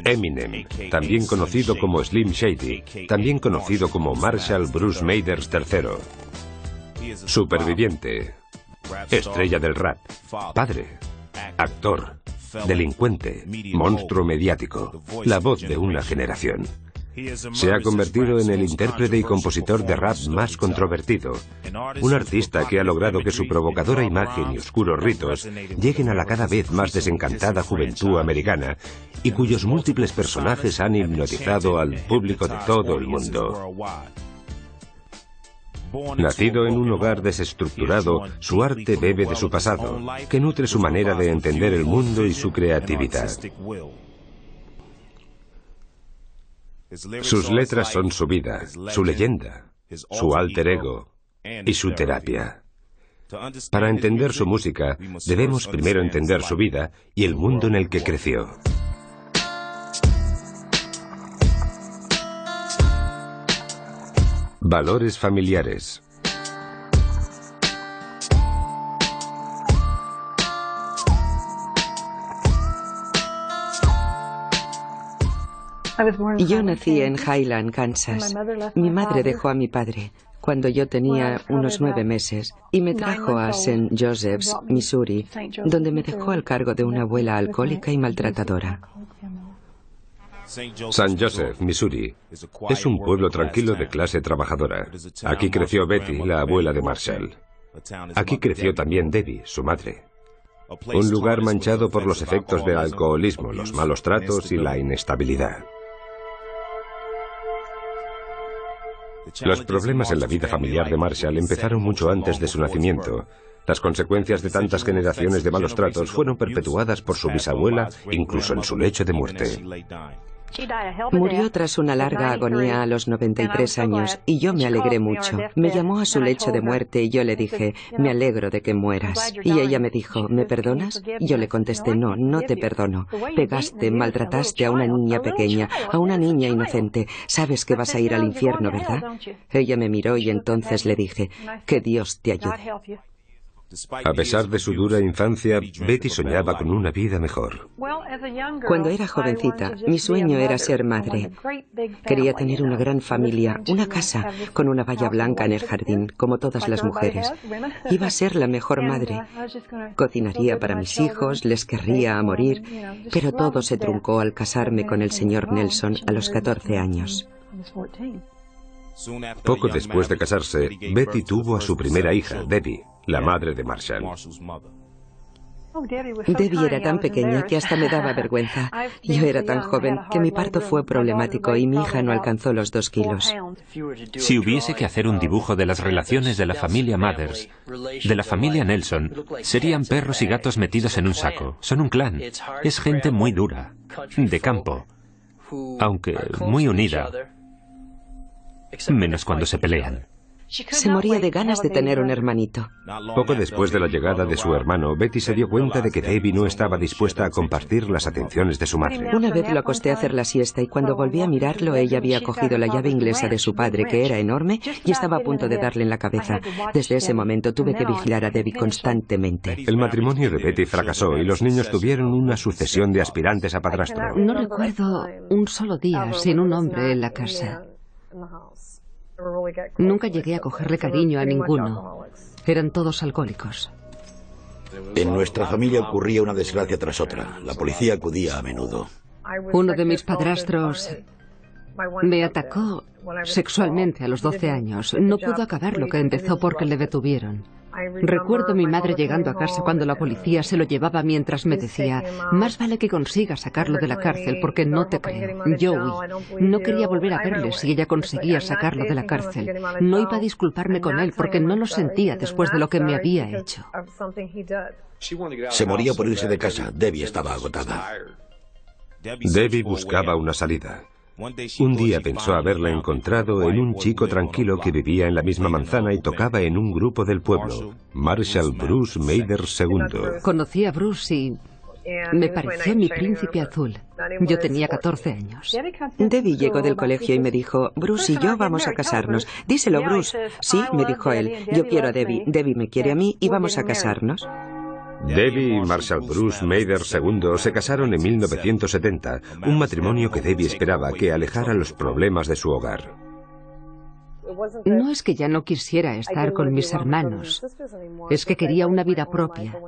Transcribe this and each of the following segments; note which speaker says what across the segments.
Speaker 1: Eminem, también conocido como Slim Shady, también conocido como Marshall Bruce Mathers III. Superviviente, estrella del rap, padre, actor, delincuente, monstruo mediático, la voz de una generación. Se ha convertido en el intérprete y compositor de rap más controvertido, un artista que ha logrado que su provocadora imagen y oscuros ritos lleguen a la cada vez más desencantada juventud americana y cuyos múltiples personajes han hipnotizado al público de todo el mundo. Nacido en un hogar desestructurado, su arte bebe de su pasado, que nutre su manera de entender el mundo y su creatividad. Sus letras son su vida, su leyenda, su alter ego y su terapia. Para entender su música, debemos primero entender su vida y el mundo en el que creció. Valores familiares.
Speaker 2: Yo nací en Highland, Kansas. Mi madre dejó a mi padre cuando yo tenía unos 9 meses y me trajo a St. Joseph's, Missouri, donde me dejó al cargo de una abuela alcohólica y maltratadora.
Speaker 1: St. Joseph, Missouri, es un pueblo tranquilo de clase trabajadora. Aquí creció Betty, la abuela de Marshall. Aquí creció también Debbie, su madre. Un lugar manchado por los efectos del alcoholismo, los malos tratos y la inestabilidad. Los problemas en la vida familiar de Marshall empezaron mucho antes de su nacimiento. Las consecuencias de tantas generaciones de malos tratos fueron perpetuadas por su bisabuela, incluso en su lecho de muerte.
Speaker 2: Murió tras una larga agonía a los 93 años y yo me alegré mucho. Me llamó a su lecho de muerte y yo le dije, me alegro de que mueras. Y ella me dijo, ¿me perdonas? Yo le contesté, no, no te perdono. Pegaste, maltrataste a una niña pequeña, a una niña inocente. Sabes que vas a ir al infierno, ¿verdad? Ella me miró y entonces le dije, que Dios te ayude.
Speaker 1: A pesar de su dura infancia, Betty soñaba con una vida mejor.
Speaker 2: Cuando era jovencita, mi sueño era ser madre. Quería tener una gran familia, una casa con una valla blanca en el jardín, como todas las mujeres. Iba a ser la mejor madre. Cocinaría para mis hijos, les querría a morir, pero todo se truncó al casarme con el señor Nelson a los 14 años.
Speaker 1: Poco después de casarse, Betty tuvo a su primera hija, Debbie, la madre de Marshall.
Speaker 2: Debbie era tan pequeña que hasta me daba vergüenza. Yo era tan joven que mi parto fue problemático y mi hija no alcanzó los 2 kilos.
Speaker 3: Si hubiese que hacer un dibujo de las relaciones de la familia Mathers, de la familia Nelson, serían perros y gatos metidos en un saco. Son un clan. Es gente muy dura, de campo, aunque muy unida, menos cuando se pelean.
Speaker 2: Se moría de ganas de tener un hermanito.
Speaker 1: Poco después de la llegada de su hermano, Betty se dio cuenta de que Debbie no estaba dispuesta a compartir las atenciones de su madre.
Speaker 2: Una vez lo acosté a hacer la siesta y cuando volví a mirarlo, ella había cogido la llave inglesa de su padre, que era enorme, y estaba a punto de darle en la cabeza. Desde ese momento tuve que vigilar a Debbie constantemente.
Speaker 1: El matrimonio de Betty fracasó y los niños tuvieron una sucesión de aspirantes a padrastro.
Speaker 4: No recuerdo un solo día sin un hombre en la casa. Nunca llegué a cogerle cariño a ninguno. Eran todos alcohólicos.
Speaker 5: En nuestra familia ocurría una desgracia tras otra. La policía acudía a menudo.
Speaker 4: Uno de mis padrastros me atacó sexualmente a los 12 años. No pudo acabar lo que empezó porque le detuvieron. Recuerdo a mi madre llegando a casa cuando la policía se lo llevaba mientras me decía, más vale que consigas sacarlo de la cárcel porque no te creo. Yo huí. No quería volver a verle si ella conseguía sacarlo de la cárcel. No iba a disculparme con él porque no lo sentía después de lo que me había hecho.
Speaker 5: Se moría por irse de casa. Debbie estaba agotada.
Speaker 1: Debbie buscaba una salida. Un día pensó haberla encontrado en un chico tranquilo que vivía en la misma manzana y tocaba en un grupo del pueblo, Marshall Bruce Mathers II.
Speaker 4: Conocí a Bruce y me pareció mi príncipe azul. Yo tenía 14 años.
Speaker 2: Debbie llegó del colegio y me dijo, Bruce y yo vamos a casarnos. Díselo, Bruce. Sí, me dijo él. Yo quiero a Debbie. Debbie me quiere a mí y vamos a casarnos.
Speaker 1: Debbie y Marshall Bruce Mathers II se casaron en 1970, un matrimonio que Debbie esperaba que alejara los problemas de su hogar.
Speaker 4: No es que ya no quisiera estar con mis hermanos, es que quería una vida propia,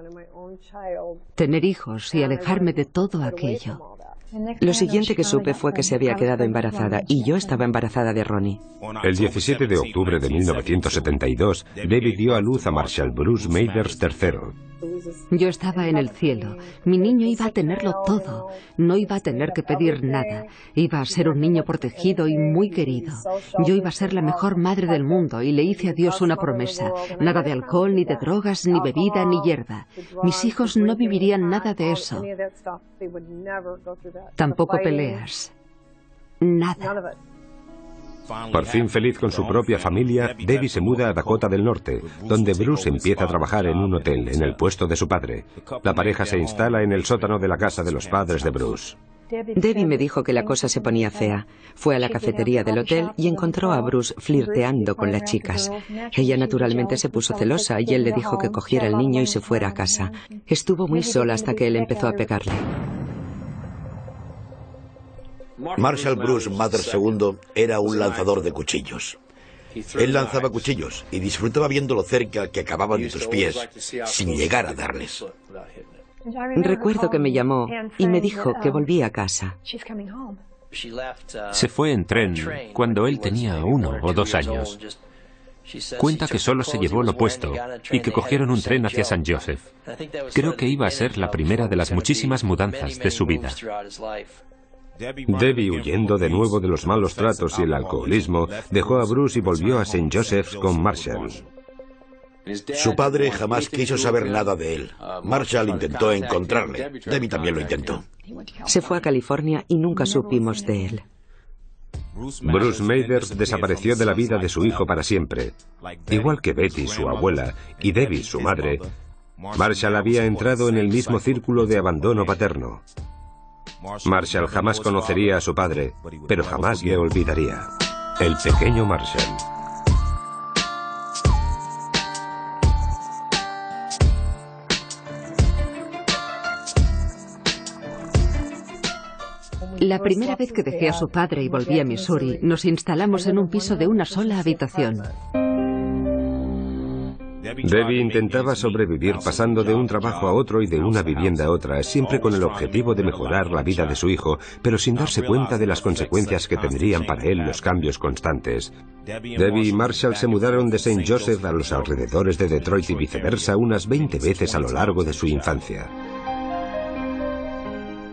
Speaker 4: tener hijos y alejarme de todo aquello.
Speaker 2: Lo siguiente que supe fue que se había quedado embarazada y yo estaba embarazada de Ronnie.
Speaker 1: El 17 de octubre de 1972, Debbie dio a luz a Marshall Bruce Mathers III.
Speaker 4: Yo estaba en el cielo. Mi niño iba a tenerlo todo. No iba a tener que pedir nada. Iba a ser un niño protegido y muy querido. Yo iba a ser la mejor madre del mundo y le hice a Dios una promesa. Nada de alcohol, ni de drogas, ni bebida, ni hierba. Mis hijos no vivirían nada de eso. Tampoco peleas. Nada.
Speaker 1: Por fin feliz con su propia familia, Debbie se muda a Dakota del Norte, donde Bruce empieza a trabajar en un hotel, en el puesto de su padre. La pareja se instala en el sótano de la casa de los padres de Bruce.
Speaker 2: Debbie me dijo que la cosa se ponía fea. Fue a la cafetería del hotel y encontró a Bruce flirteando con las chicas. Ella naturalmente se puso celosa y él le dijo que cogiera al niño y se fuera a casa. Estuvo muy sola hasta que él empezó a pegarle.
Speaker 5: Marshall Bruce Mathers II era un lanzador de cuchillos. Él lanzaba cuchillos y disfrutaba viendo lo cerca que acababan de sus pies, sin llegar a darles.
Speaker 2: Recuerdo que me llamó y me dijo que volvía a casa.
Speaker 3: Se fue en tren cuando él tenía 1 o 2 años. Cuenta que solo se llevó lo puesto y que cogieron un tren hacia San Joseph. Creo que iba a ser la primera de las muchísimas mudanzas de su vida.
Speaker 1: Debbie, huyendo de nuevo de los malos tratos y el alcoholismo, dejó a Bruce y volvió a St. Joseph's con Marshall.
Speaker 5: Su padre jamás quiso saber nada de él. Marshall intentó encontrarle. Debbie también lo intentó.
Speaker 2: Se fue a California y nunca supimos de él.
Speaker 1: Bruce Mathers desapareció de la vida de su hijo para siempre. Igual que Betty, su abuela, y Debbie, su madre, Marshall había entrado en el mismo círculo de abandono paterno. Marshall jamás conocería a su padre, pero jamás le olvidaría. El pequeño Marshall.
Speaker 4: La primera vez que dejé a su padre y volví a Missouri, nos instalamos en un piso de una sola habitación.
Speaker 1: Debbie intentaba sobrevivir pasando de un trabajo a otro y de una vivienda a otra, siempre con el objetivo de mejorar la vida de su hijo, pero sin darse cuenta de las consecuencias que tendrían para él los cambios constantes. Debbie y Marshall se mudaron de St. Joseph a los alrededores de Detroit y viceversa unas 20 veces a lo largo de su infancia.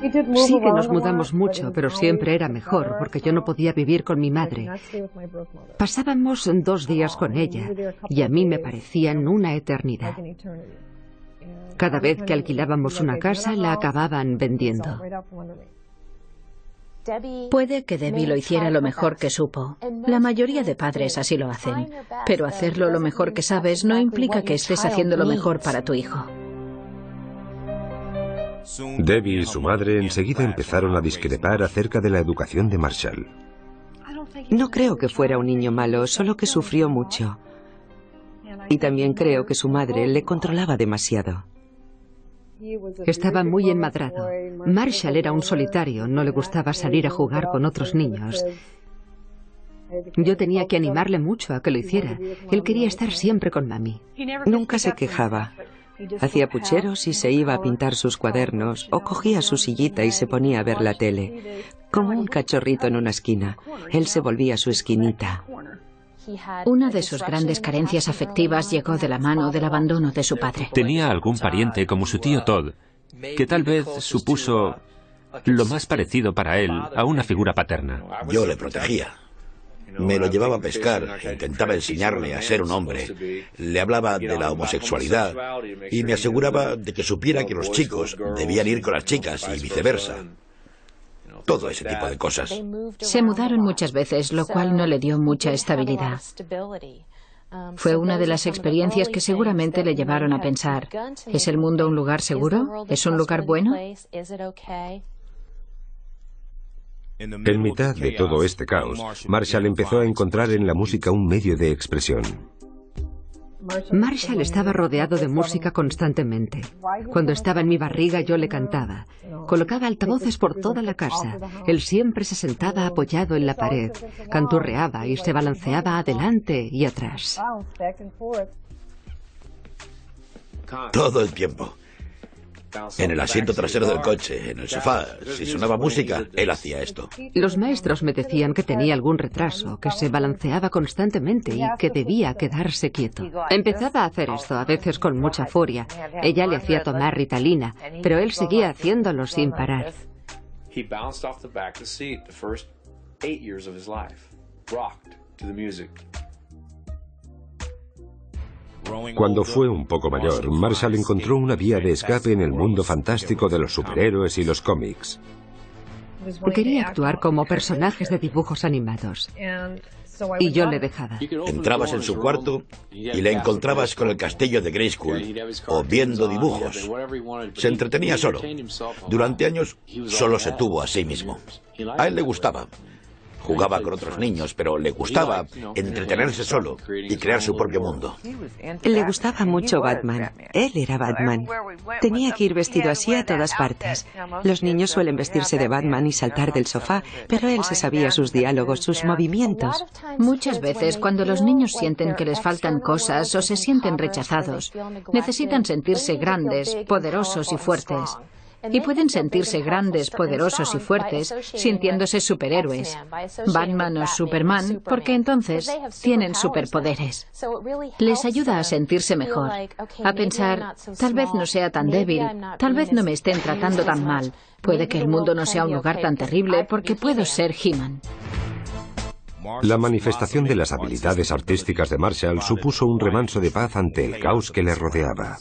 Speaker 4: Sí que nos mudamos mucho, pero siempre era mejor, porque yo no podía vivir con mi madre. Pasábamos 2 días con ella, y a mí me parecían una eternidad. Cada vez que alquilábamos una casa, la acababan vendiendo.
Speaker 6: Puede que Debbie lo hiciera lo mejor que supo. La mayoría de padres así lo hacen. Pero hacerlo lo mejor que sabes no implica que estés haciendo lo mejor para tu hijo.
Speaker 1: Debbie y su madre enseguida empezaron a discrepar acerca de la educación de Marshall.
Speaker 2: No creo que fuera un niño malo, solo que sufrió mucho. Y también creo que su madre le controlaba demasiado.
Speaker 4: Estaba muy enmadrado. Marshall era un solitario, no le gustaba salir a jugar con otros niños. Yo tenía que animarle mucho a que lo hiciera. Él quería estar siempre con mami.
Speaker 2: Nunca se quejaba. Hacía pucheros y se iba a pintar sus cuadernos, o cogía su sillita y se ponía a ver la tele. Como un cachorrito en una esquina. Él se volvía a su esquinita.
Speaker 6: Una de sus grandes carencias afectivas llegó de la mano del abandono de su padre.
Speaker 3: Tenía algún pariente como su tío Todd, que tal vez supuso lo más parecido para él a una figura paterna.
Speaker 5: Yo le protegía. Me lo llevaba a pescar, intentaba enseñarle a ser un hombre, le hablaba de la homosexualidad y me aseguraba de que supiera que los chicos debían ir con las chicas y viceversa. Todo ese tipo de cosas.
Speaker 6: Se mudaron muchas veces, lo cual no le dio mucha estabilidad. Fue una de las experiencias que seguramente le llevaron a pensar, ¿es el mundo un lugar seguro? ¿Es un lugar bueno?
Speaker 1: En mitad de todo este caos, Marshall empezó a encontrar en la música un medio de expresión.
Speaker 4: Marshall estaba rodeado de música constantemente. Cuando estaba en mi barriga yo le cantaba. Colocaba altavoces por toda la casa. Él siempre se sentaba apoyado en la pared. Canturreaba y se balanceaba adelante y atrás.
Speaker 5: Todo el tiempo. En el asiento trasero del coche, en el sofá, si sonaba música, él hacía esto.
Speaker 4: Los maestros me decían que tenía algún retraso, que se balanceaba constantemente y que debía quedarse quieto. Empezaba a hacer esto, a veces con mucha furia. Ella le hacía tomar Ritalina, pero él seguía haciéndolo sin parar.
Speaker 1: Cuando fue un poco mayor, Marshall encontró una vía de escape en el mundo fantástico de los superhéroes y los cómics.
Speaker 4: Quería actuar como personajes de dibujos animados. Y yo le dejaba.
Speaker 5: Entrabas en su cuarto y le encontrabas con el castillo de Grayskull o viendo dibujos. Se entretenía solo. Durante años solo se tuvo a sí mismo. A él le gustaba. Jugaba con otros niños, pero le gustaba entretenerse solo y crear su propio mundo.
Speaker 2: Le gustaba mucho Batman. Él era Batman. Tenía que ir vestido así a todas partes. Los niños suelen vestirse de Batman y saltar del sofá, pero él se sabía sus diálogos, sus movimientos.
Speaker 6: Muchas veces, cuando los niños sienten que les faltan cosas o se sienten rechazados, necesitan sentirse grandes, poderosos y fuertes. Y pueden sentirse grandes, poderosos y fuertes sintiéndose superhéroes, Batman o Superman, porque entonces tienen superpoderes. Les ayuda a sentirse mejor, a pensar, tal vez no sea tan débil, tal vez no me estén tratando tan mal, puede que el mundo no sea un lugar tan terrible porque puedo ser He-Man.
Speaker 1: La manifestación de las habilidades artísticas de Marshall supuso un remanso de paz ante el caos que le rodeaba.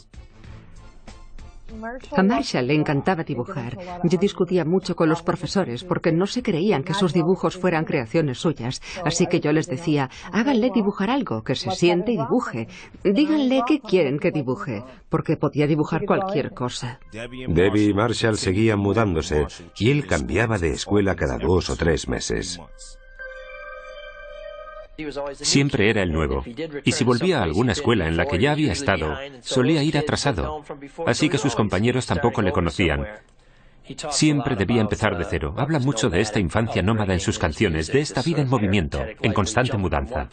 Speaker 4: A Marshall le encantaba dibujar. Yo discutía mucho con los profesores porque no se creían que sus dibujos fueran creaciones suyas. Así que yo les decía, háganle dibujar algo, que se siente y dibuje. Díganle qué quieren que dibuje, porque podía dibujar cualquier cosa.
Speaker 1: Debbie y Marshall seguían mudándose y él cambiaba de escuela cada 2 o 3 meses.
Speaker 3: Siempre era el nuevo, y si volvía a alguna escuela en la que ya había estado, solía ir atrasado, así que sus compañeros tampoco le conocían. Siempre debía empezar de cero. Habla mucho de esta infancia nómada en sus canciones, de esta vida en movimiento, en constante mudanza.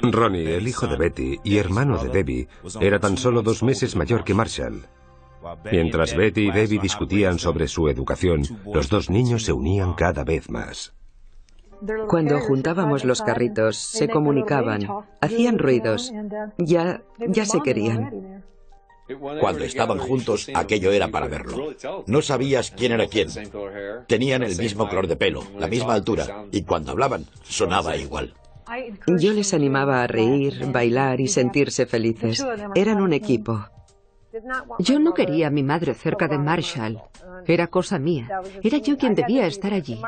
Speaker 1: Ronnie, el hijo de Betty y hermano de Debbie, era tan solo 2 meses mayor que Marshall. Mientras Betty y Debbie discutían sobre su educación, los 2 niños se unían cada vez más.
Speaker 2: Cuando juntábamos los carritos, se comunicaban, hacían ruidos, ya se querían.
Speaker 5: Cuando estaban juntos, aquello era para verlo. No sabías quién era quién. Tenían el mismo color de pelo, la misma altura, y cuando hablaban, sonaba igual.
Speaker 2: Yo les animaba a reír, bailar y sentirse felices. Eran un equipo.
Speaker 4: Yo no quería a mi madre cerca de Marshall. Era cosa mía. Era yo quien debía estar allí.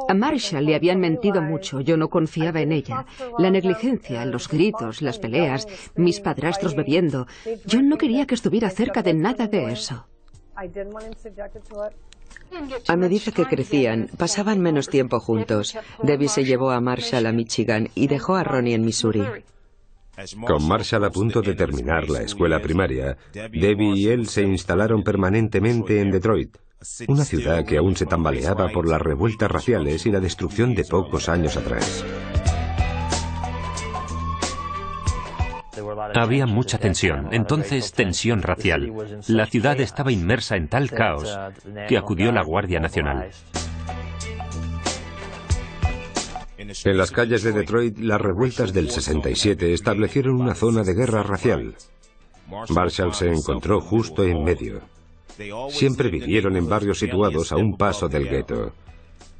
Speaker 4: A Marshall le habían mentido mucho. Yo no confiaba en ella. La negligencia, los gritos, las peleas, mis padrastros bebiendo. Yo no quería que estuviera cerca de nada de eso.
Speaker 2: A medida que crecían, pasaban menos tiempo juntos. Debbie se llevó a Marshall a Michigan y dejó a Ronnie en Missouri.
Speaker 1: Con Marshall a punto de terminar la escuela primaria, Debbie y él se instalaron permanentemente en Detroit, una ciudad que aún se tambaleaba por las revueltas raciales y la destrucción de pocos años atrás.
Speaker 3: Había mucha tensión, entonces tensión racial. La ciudad estaba inmersa en tal caos que acudió la Guardia Nacional.
Speaker 1: En las calles de Detroit, las revueltas del 67 establecieron una zona de guerra racial. Marshall se encontró justo en medio. Siempre vivieron en barrios situados a un paso del gueto.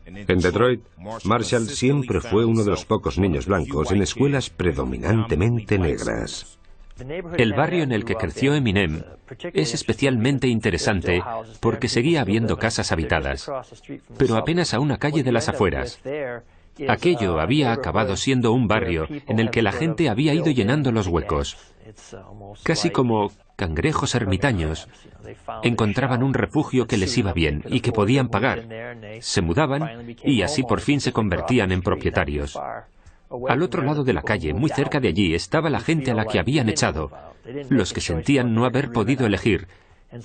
Speaker 1: En Detroit, Marshall siempre fue uno de los pocos niños blancos en escuelas predominantemente negras.
Speaker 3: El barrio en el que creció Eminem es especialmente interesante porque seguía habiendo casas habitadas, pero apenas a una calle de las afueras. Aquello había acabado siendo un barrio en el que la gente había ido llenando los huecos. Casi como cangrejos ermitaños, encontraban un refugio que les iba bien y que podían pagar. Se mudaban y así por fin se convertían en propietarios. Al otro lado de la calle, muy cerca de allí, estaba la gente a la que habían echado, los que sentían no haber podido elegir,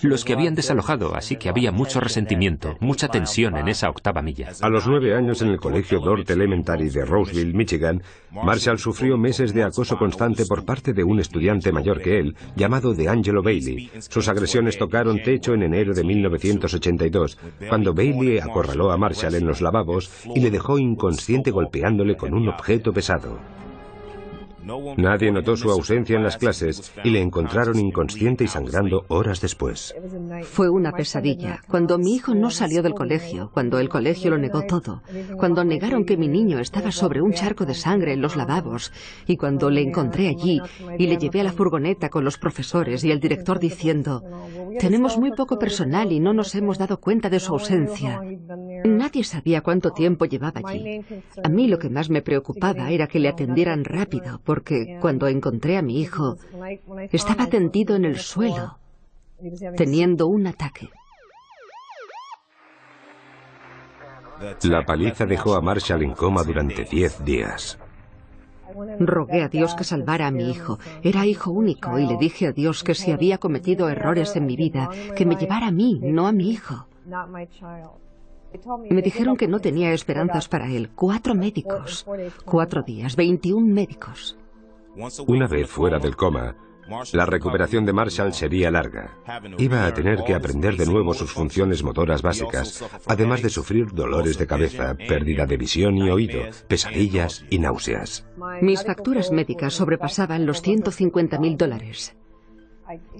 Speaker 3: los que habían desalojado, así que había mucho resentimiento, mucha tensión en esa octava milla.
Speaker 1: A los 9 años en el colegio Dort Elementary de Roseville, Michigan, Marshall sufrió meses de acoso constante por parte de un estudiante mayor que él, llamado DeAngelo Bailey. Sus agresiones tocaron techo en enero de 1982, cuando Bailey acorraló a Marshall en los lavabos y le dejó inconsciente golpeándole con un objeto pesado. Nadie notó su ausencia en las clases y le encontraron inconsciente y sangrando horas después.
Speaker 4: Fue una pesadilla. Cuando mi hijo no salió del colegio, cuando el colegio lo negó todo, cuando negaron que mi niño estaba sobre un charco de sangre en los lavabos, y cuando le encontré allí y le llevé a la furgoneta con los profesores y el director diciendo: tenemos muy poco personal y no nos hemos dado cuenta de su ausencia. Nadie sabía cuánto tiempo llevaba allí. A mí lo que más me preocupaba era que le atendieran rápido, porque cuando encontré a mi hijo, estaba tendido en el suelo, teniendo un ataque.
Speaker 1: La paliza dejó a Marshall en coma durante 10 días.
Speaker 4: Rogué a Dios que salvara a mi hijo. Era hijo único y le dije a Dios que si había cometido errores en mi vida, que me llevara a mí, no a mi hijo. Me dijeron que no tenía esperanzas para él. 4 médicos. 4 días, 21 médicos.
Speaker 1: Una vez fuera del coma, la recuperación de Marshall sería larga. Iba a tener que aprender de nuevo sus funciones motoras básicas, además de sufrir dolores de cabeza, pérdida de visión y oído, pesadillas y náuseas.
Speaker 4: Mis facturas médicas sobrepasaban los $150.000.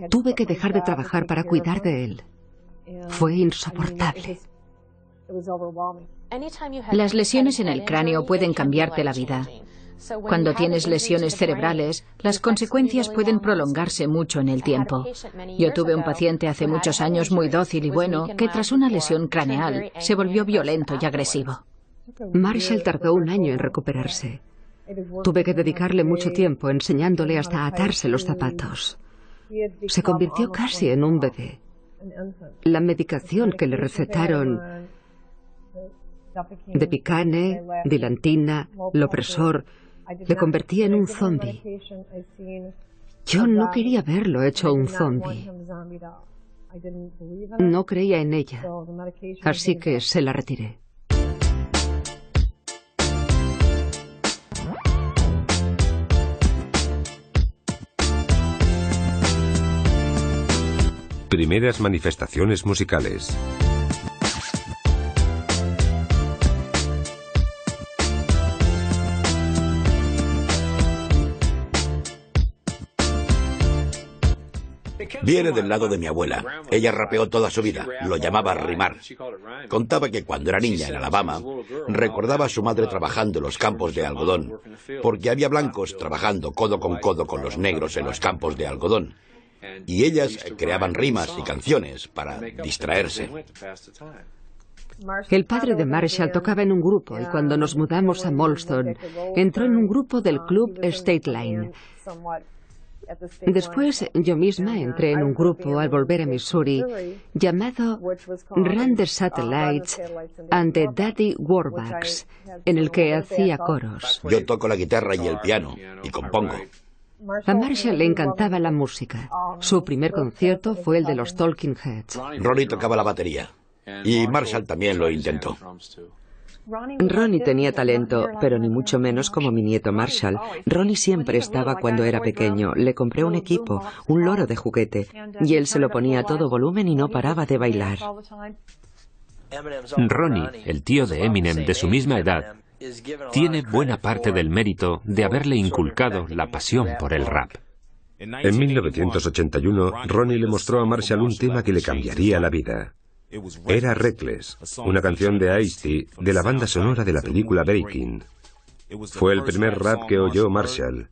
Speaker 4: Tuve que dejar de trabajar para cuidar de él. Fue insoportable.
Speaker 6: Las lesiones en el cráneo pueden cambiarte la vida. Cuando tienes lesiones cerebrales, las consecuencias pueden prolongarse mucho en el tiempo. Yo tuve un paciente hace muchos años muy dócil y bueno, que tras una lesión craneal se volvió violento y agresivo.
Speaker 4: Marshall tardó 1 año en recuperarse. Tuve que dedicarle mucho tiempo enseñándole hasta atarse los zapatos. Se convirtió casi en un bebé. La medicación que le recetaron, Depicane, Dilantina, Lopresor, le convertía en un zombi. Yo no quería verlo hecho un zombi. No creía en ella, así que se la retiré.
Speaker 1: Primeras manifestaciones musicales.
Speaker 5: Viene del lado de mi abuela. Ella rapeó toda su vida. Lo llamaba rimar. Contaba que cuando era niña en Alabama, recordaba a su madre trabajando en los campos de algodón, porque había blancos trabajando codo con los negros en los campos de algodón. Y ellas creaban rimas y canciones para distraerse.
Speaker 4: El padre de Marshall tocaba en un grupo y cuando nos mudamos a Molson, entró en un grupo del club State Line. Después yo misma entré en un grupo al volver a Missouri llamado Run the Satellites and the Daddy Warbucks, en el que hacía coros.
Speaker 5: Yo toco la guitarra y el piano y compongo.
Speaker 4: A Marshall le encantaba la música. Su primer concierto fue el de los Talking Heads.
Speaker 5: Ronnie tocaba la batería y Marshall también lo intentó.
Speaker 2: Ronnie tenía talento, pero ni mucho menos como mi nieto Marshall. Ronnie siempre estaba cuando era pequeño. Le compré un equipo, un loro de juguete, y él se lo ponía a todo volumen y no paraba de bailar.
Speaker 3: Ronnie, el tío de Eminem de su misma edad, tiene buena parte del mérito de haberle inculcado la pasión por el rap.
Speaker 1: En 1981, Ronnie le mostró a Marshall un tema que le cambiaría la vida. Era Reckless, una canción de Ice-T de la banda sonora de la película Breaking. Fue el primer rap que oyó Marshall.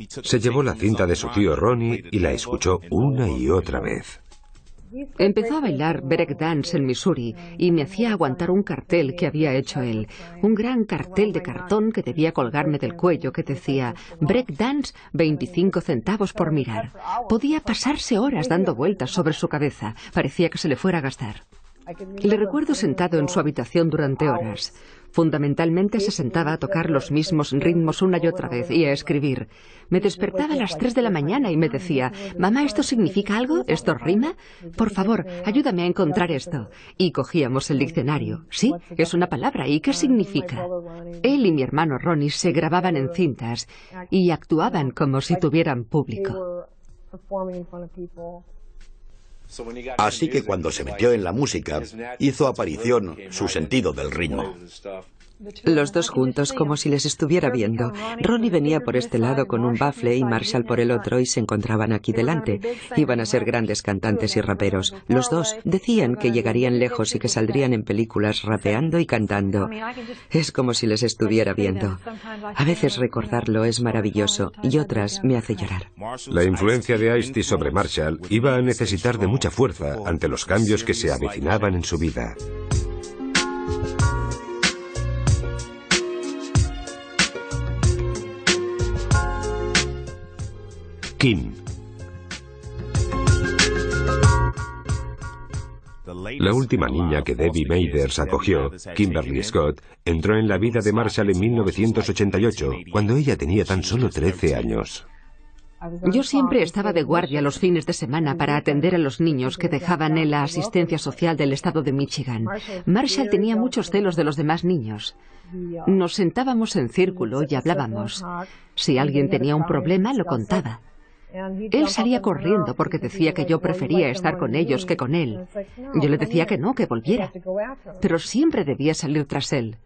Speaker 1: Se llevó la cinta de su tío Ronnie y la escuchó una y otra vez.
Speaker 4: Empezó a bailar breakdance en Missouri y me hacía aguantar un cartel que había hecho él. Un gran cartel de cartón que debía colgarme del cuello que decía breakdance 25 centavos por mirar. Podía pasarse horas dando vueltas sobre su cabeza. Parecía que se le fuera a gastar. Le recuerdo sentado en su habitación durante horas. Fundamentalmente se sentaba a tocar los mismos ritmos una y otra vez y a escribir. Me despertaba a las 3 de la mañana y me decía, mamá, ¿esto significa algo? ¿Esto rima? Por favor, ayúdame a encontrar esto. Y cogíamos el diccionario. Sí, es una palabra. ¿Y qué significa? Él y mi hermano Ronnie se grababan en cintas y actuaban como si tuvieran público.
Speaker 5: Así que cuando se metió en la música, hizo aparición su sentido del ritmo.
Speaker 2: Los dos juntos, como si les estuviera viendo. Ronnie venía por este lado con un bafle y Marshall por el otro y se encontraban aquí delante. Iban a ser grandes cantantes y raperos. Los dos decían que llegarían lejos y que saldrían en películas rapeando y cantando. Es como si les estuviera viendo. A veces recordarlo es maravilloso y otras me hace llorar.
Speaker 1: La influencia de Ice-T sobre Marshall iba a necesitar de mucha fuerza ante los cambios que se avecinaban en su vida. Kim. La última niña que Debbie Mathers acogió, Kimberly Scott, entró en la vida de Marshall en 1988, cuando ella tenía tan solo 13 años.
Speaker 4: Yo siempre estaba de guardia los fines de semana para atender a los niños que dejaban en la asistencia social del estado de Michigan. Marshall tenía muchos celos de los demás niños. Nos sentábamos en círculo y hablábamos. Si alguien tenía un problema, lo contaba. Él salía corriendo porque decía que yo prefería estar con ellos que con él. Yo le decía que no, que volviera. Pero siempre debía salir tras él.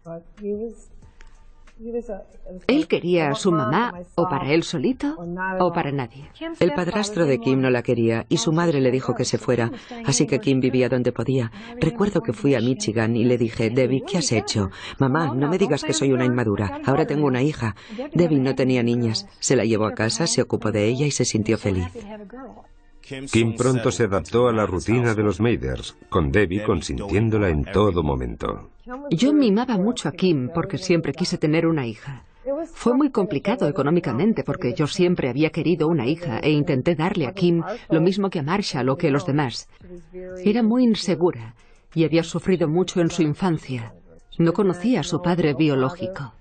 Speaker 4: Él quería a su mamá, o para él solito, o para nadie.
Speaker 2: El padrastro de Kim no la quería y su madre le dijo que se fuera, así que Kim vivía donde podía. Recuerdo que fui a Michigan y le dije, Debbie, ¿qué has hecho? Mamá, no me digas que soy una inmadura, ahora tengo una hija. Debbie no tenía niñas, se la llevó a casa, se ocupó de ella y se sintió feliz.
Speaker 1: Kim pronto se adaptó a la rutina de los Mathers, con Debbie consintiéndola en todo momento.
Speaker 4: Yo mimaba mucho a Kim porque siempre quise tener una hija. Fue muy complicado económicamente porque yo siempre había querido una hija e intenté darle a Kim lo mismo que a Marshall o que a los demás. Era muy insegura y había sufrido mucho en su infancia. No conocía a su padre biológico.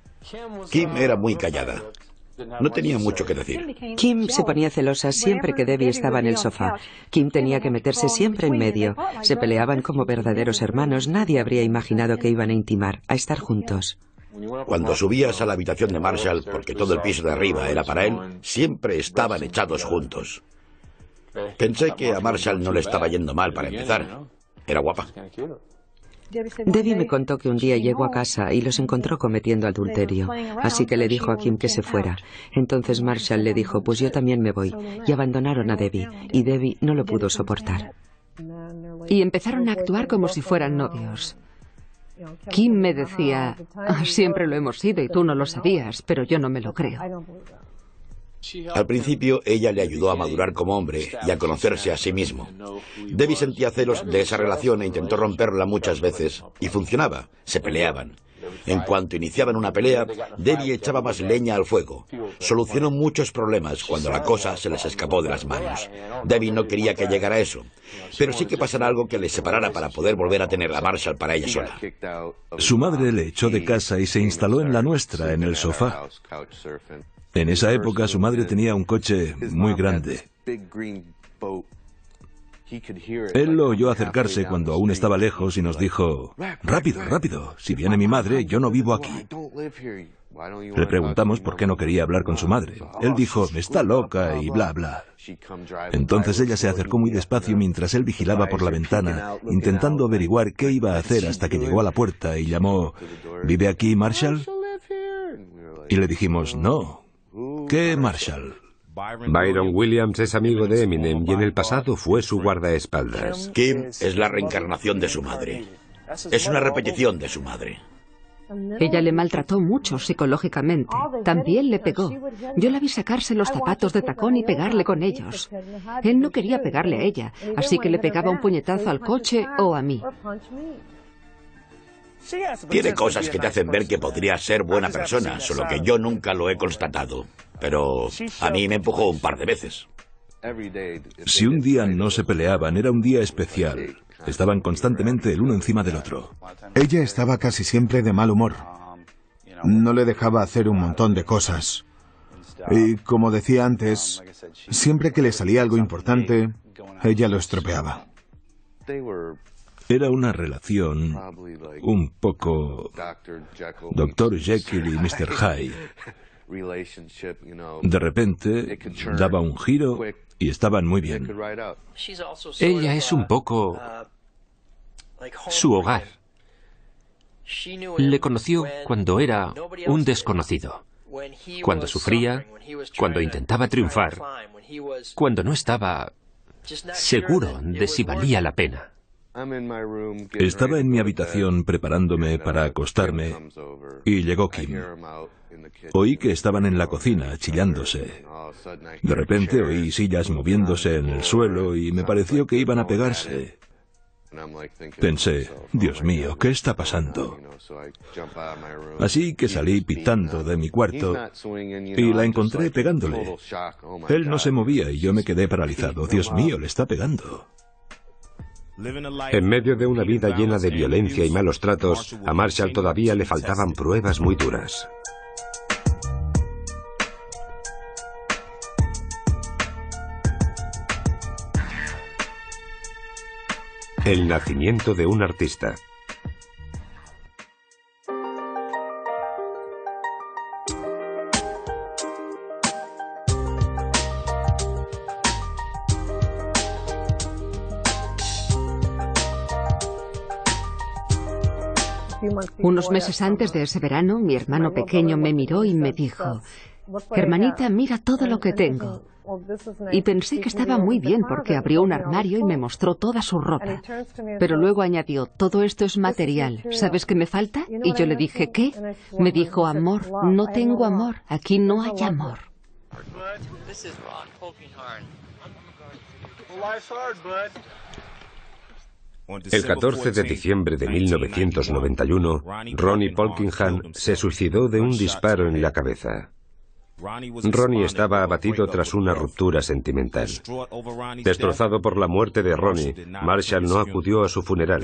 Speaker 5: Kim era muy callada. No tenía mucho que decir.
Speaker 2: Kim se ponía celosa siempre que Debbie estaba en el sofá. Kim tenía que meterse siempre en medio. Se peleaban como verdaderos hermanos. Nadie habría imaginado que iban a intimar, a estar juntos.
Speaker 5: Cuando subías a la habitación de Marshall, porque todo el piso de arriba era para él, siempre estaban echados juntos. Pensé que a Marshall no le estaba yendo mal para empezar. Era guapa.
Speaker 2: Debbie me contó que un día llegó a casa y los encontró cometiendo adulterio, así que le dijo a Kim que se fuera. Entonces Marshall le dijo, pues yo también me voy, y abandonaron a Debbie, y Debbie no lo pudo soportar.
Speaker 4: Y empezaron a actuar como si fueran novios. Kim me decía, siempre lo hemos sido y tú no lo sabías, pero yo no me lo creo.
Speaker 5: Al principio, ella le ayudó a madurar como hombre y a conocerse a sí mismo. Debbie sentía celos de esa relación e intentó romperla muchas veces, y funcionaba, se peleaban. En cuanto iniciaban una pelea, Debbie echaba más leña al fuego. Solucionó muchos problemas cuando la cosa se les escapó de las manos. Debbie no quería que llegara a eso, pero sí que pasara algo que les separara para poder volver a tener a Marshall para ella sola.
Speaker 7: Su madre le echó de casa y se instaló en la nuestra, en el sofá. En esa época su madre tenía un coche muy grande. Él lo oyó acercarse cuando aún estaba lejos y nos dijo, rápido, rápido, si viene mi madre, yo no vivo aquí. Le preguntamos por qué no quería hablar con su madre. Él dijo, está loca y bla, bla. Entonces ella se acercó muy despacio mientras él vigilaba por la ventana, intentando averiguar qué iba a hacer hasta que llegó a la puerta y llamó, ¿vive aquí Marshall? Y le dijimos, no. ¿Qué Marshall?
Speaker 1: Byron Williams es amigo de Eminem y en el pasado fue su guardaespaldas.
Speaker 5: Kim es la reencarnación de su madre. Es una repetición de su madre.
Speaker 4: Ella le maltrató mucho psicológicamente. También le pegó. Yo la vi sacarse los zapatos de tacón y pegarle con ellos. Él no quería pegarle a ella, así que le pegaba un puñetazo al coche o a mí.
Speaker 5: Tiene cosas que te hacen ver que podría ser buena persona, solo que yo nunca lo he constatado. Pero a mí me empujó un par de veces.
Speaker 7: Si un día no se peleaban, era un día especial. Estaban constantemente el uno encima del otro.
Speaker 8: Ella estaba casi siempre de mal humor. No le dejaba hacer un montón de cosas. Y como decía antes, siempre que le salía algo importante, ella lo estropeaba.
Speaker 7: Era una relación un poco Dr. Jekyll y Mr. Hyde. De repente daba un giro y estaban muy bien.
Speaker 3: Ella es un poco su hogar. Le conoció cuando era un desconocido, cuando sufría, cuando intentaba triunfar, cuando no estaba seguro de si valía la pena.
Speaker 7: Estaba en mi habitación preparándome para acostarme y llegó Kim. Oí que estaban en la cocina chillándose. De repente oí sillas moviéndose en el suelo y me pareció que iban a pegarse. Pensé, Dios mío, ¿qué está pasando? Así que salí pitando de mi cuarto y la encontré pegándole. Él no se movía y yo me quedé paralizado. Dios mío, le está pegando.
Speaker 1: En medio de una vida llena de violencia y malos tratos, a Marshall todavía le faltaban pruebas muy duras. El nacimiento de un artista.
Speaker 4: Unos meses antes de ese verano, mi hermano pequeño me miró y me dijo, «Hermanita, mira todo lo que tengo». Y pensé que estaba muy bien porque abrió un armario y me mostró toda su ropa. Pero luego añadió, todo esto es material, ¿sabes qué me falta? Y yo le dije, ¿qué? Me dijo, amor, no tengo amor, aquí no hay amor.
Speaker 1: El 14 de diciembre de 1991, Ronnie Polkingham se suicidó de un disparo en la cabeza. Ronnie estaba abatido tras una ruptura sentimental. Destrozado por la muerte de Ronnie, Marshall no acudió a su funeral.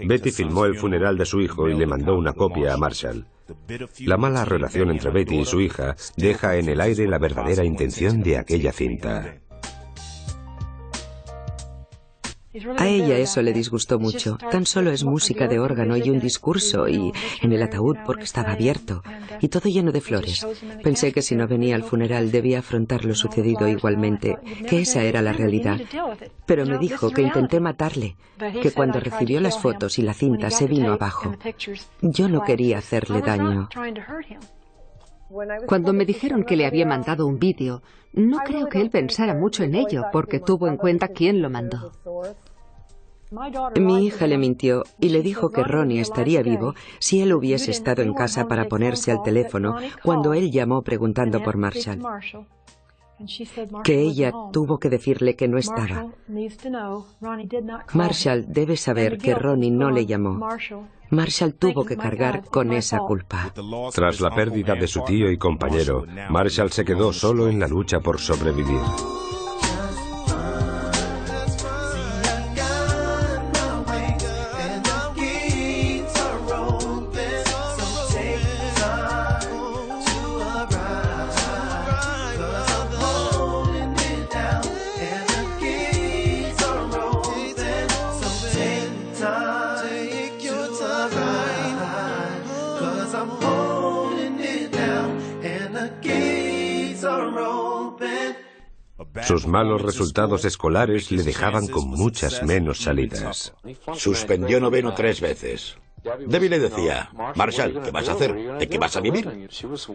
Speaker 1: Betty filmó el funeral de su hijo y le mandó una copia a Marshall. La mala relación entre Betty y su hija deja en el aire la verdadera intención de aquella cinta.
Speaker 2: A ella eso le disgustó mucho. Tan solo es música de órgano y un discurso, y en el ataúd porque estaba abierto, y todo lleno de flores. Pensé que si no venía al funeral debía afrontar lo sucedido igualmente, que esa era la realidad. Pero me dijo que intenté matarle, que cuando recibió las fotos y la cinta se vino abajo. Yo no quería hacerle daño.
Speaker 4: Cuando me dijeron que le había mandado un vídeo, no creo que él pensara mucho en ello, porque tuvo en cuenta quién lo mandó.
Speaker 2: Mi hija le mintió y le dijo que Ronnie estaría vivo si él hubiese estado en casa para ponerse al teléfono cuando él llamó preguntando por Marshall. Que ella tuvo que decirle que no estaba. Marshall debe saber que Ronnie no le llamó. Marshall tuvo que cargar con esa culpa.
Speaker 1: Tras la pérdida de su tío y compañero, Marshall se quedó solo en la lucha por sobrevivir. Sus malos resultados escolares le dejaban con muchas menos salidas.
Speaker 5: Suspendió noveno 3 veces. Debbie le decía, Marshall, ¿qué vas a hacer? ¿De qué vas a vivir?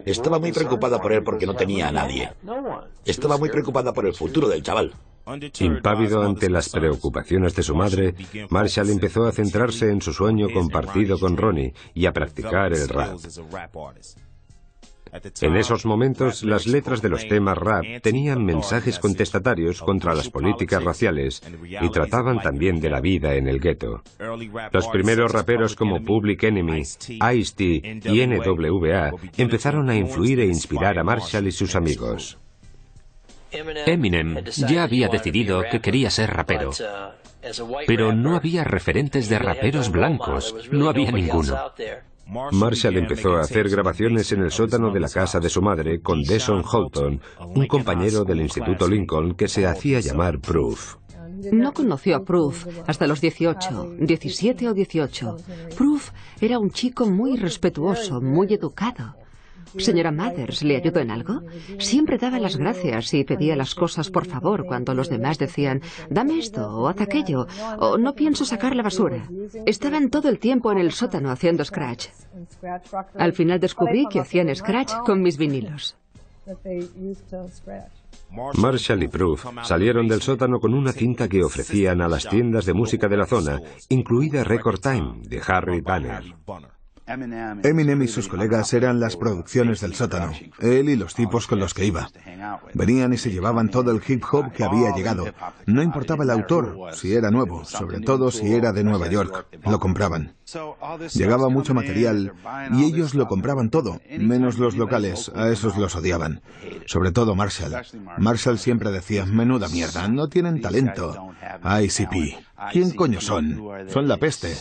Speaker 5: Estaba muy preocupada por él porque no tenía a nadie. Estaba muy preocupada por el futuro del chaval.
Speaker 1: Impávido ante las preocupaciones de su madre, Marshall empezó a centrarse en su sueño compartido con Ronnie y a practicar el rap. En esos momentos, las letras de los temas rap tenían mensajes contestatarios contra las políticas raciales y trataban también de la vida en el gueto. Los primeros raperos como Public Enemy, Ice-T y NWA empezaron a influir e inspirar a Marshall y sus amigos.
Speaker 3: Eminem ya había decidido que quería ser rapero, pero no había referentes de raperos blancos, no había ninguno.
Speaker 1: Marshall empezó a hacer grabaciones en el sótano de la casa de su madre con Desson Holton, un compañero del Instituto Lincoln que se hacía llamar Proof.
Speaker 4: No conoció a Proof hasta los 18, 17 o 18. Proof era un chico muy respetuoso, muy educado. Señora Mathers, ¿le ayudó en algo? Siempre daba las gracias y pedía las cosas por favor cuando los demás decían, dame esto o haz aquello, o no pienso sacar la basura. Estaban todo el tiempo en el sótano haciendo scratch. Al final descubrí que hacían scratch con mis vinilos.
Speaker 1: Marshall y Proof salieron del sótano con una cinta que ofrecían a las tiendas de música de la zona, incluida Record Time, de Harry Banner.
Speaker 8: Eminem y sus colegas eran las producciones del sótano, él y los tipos con los que iba. Venían y se llevaban todo el hip hop que había llegado. No importaba el autor, si era nuevo, sobre todo si era de Nueva York, lo compraban. Llegaba mucho material y ellos lo compraban todo, menos los locales, a esos los odiaban. Sobre todo Marshall. Marshall siempre decía, menuda mierda, no tienen talento. ICP, ¿quién coño son? Son la peste.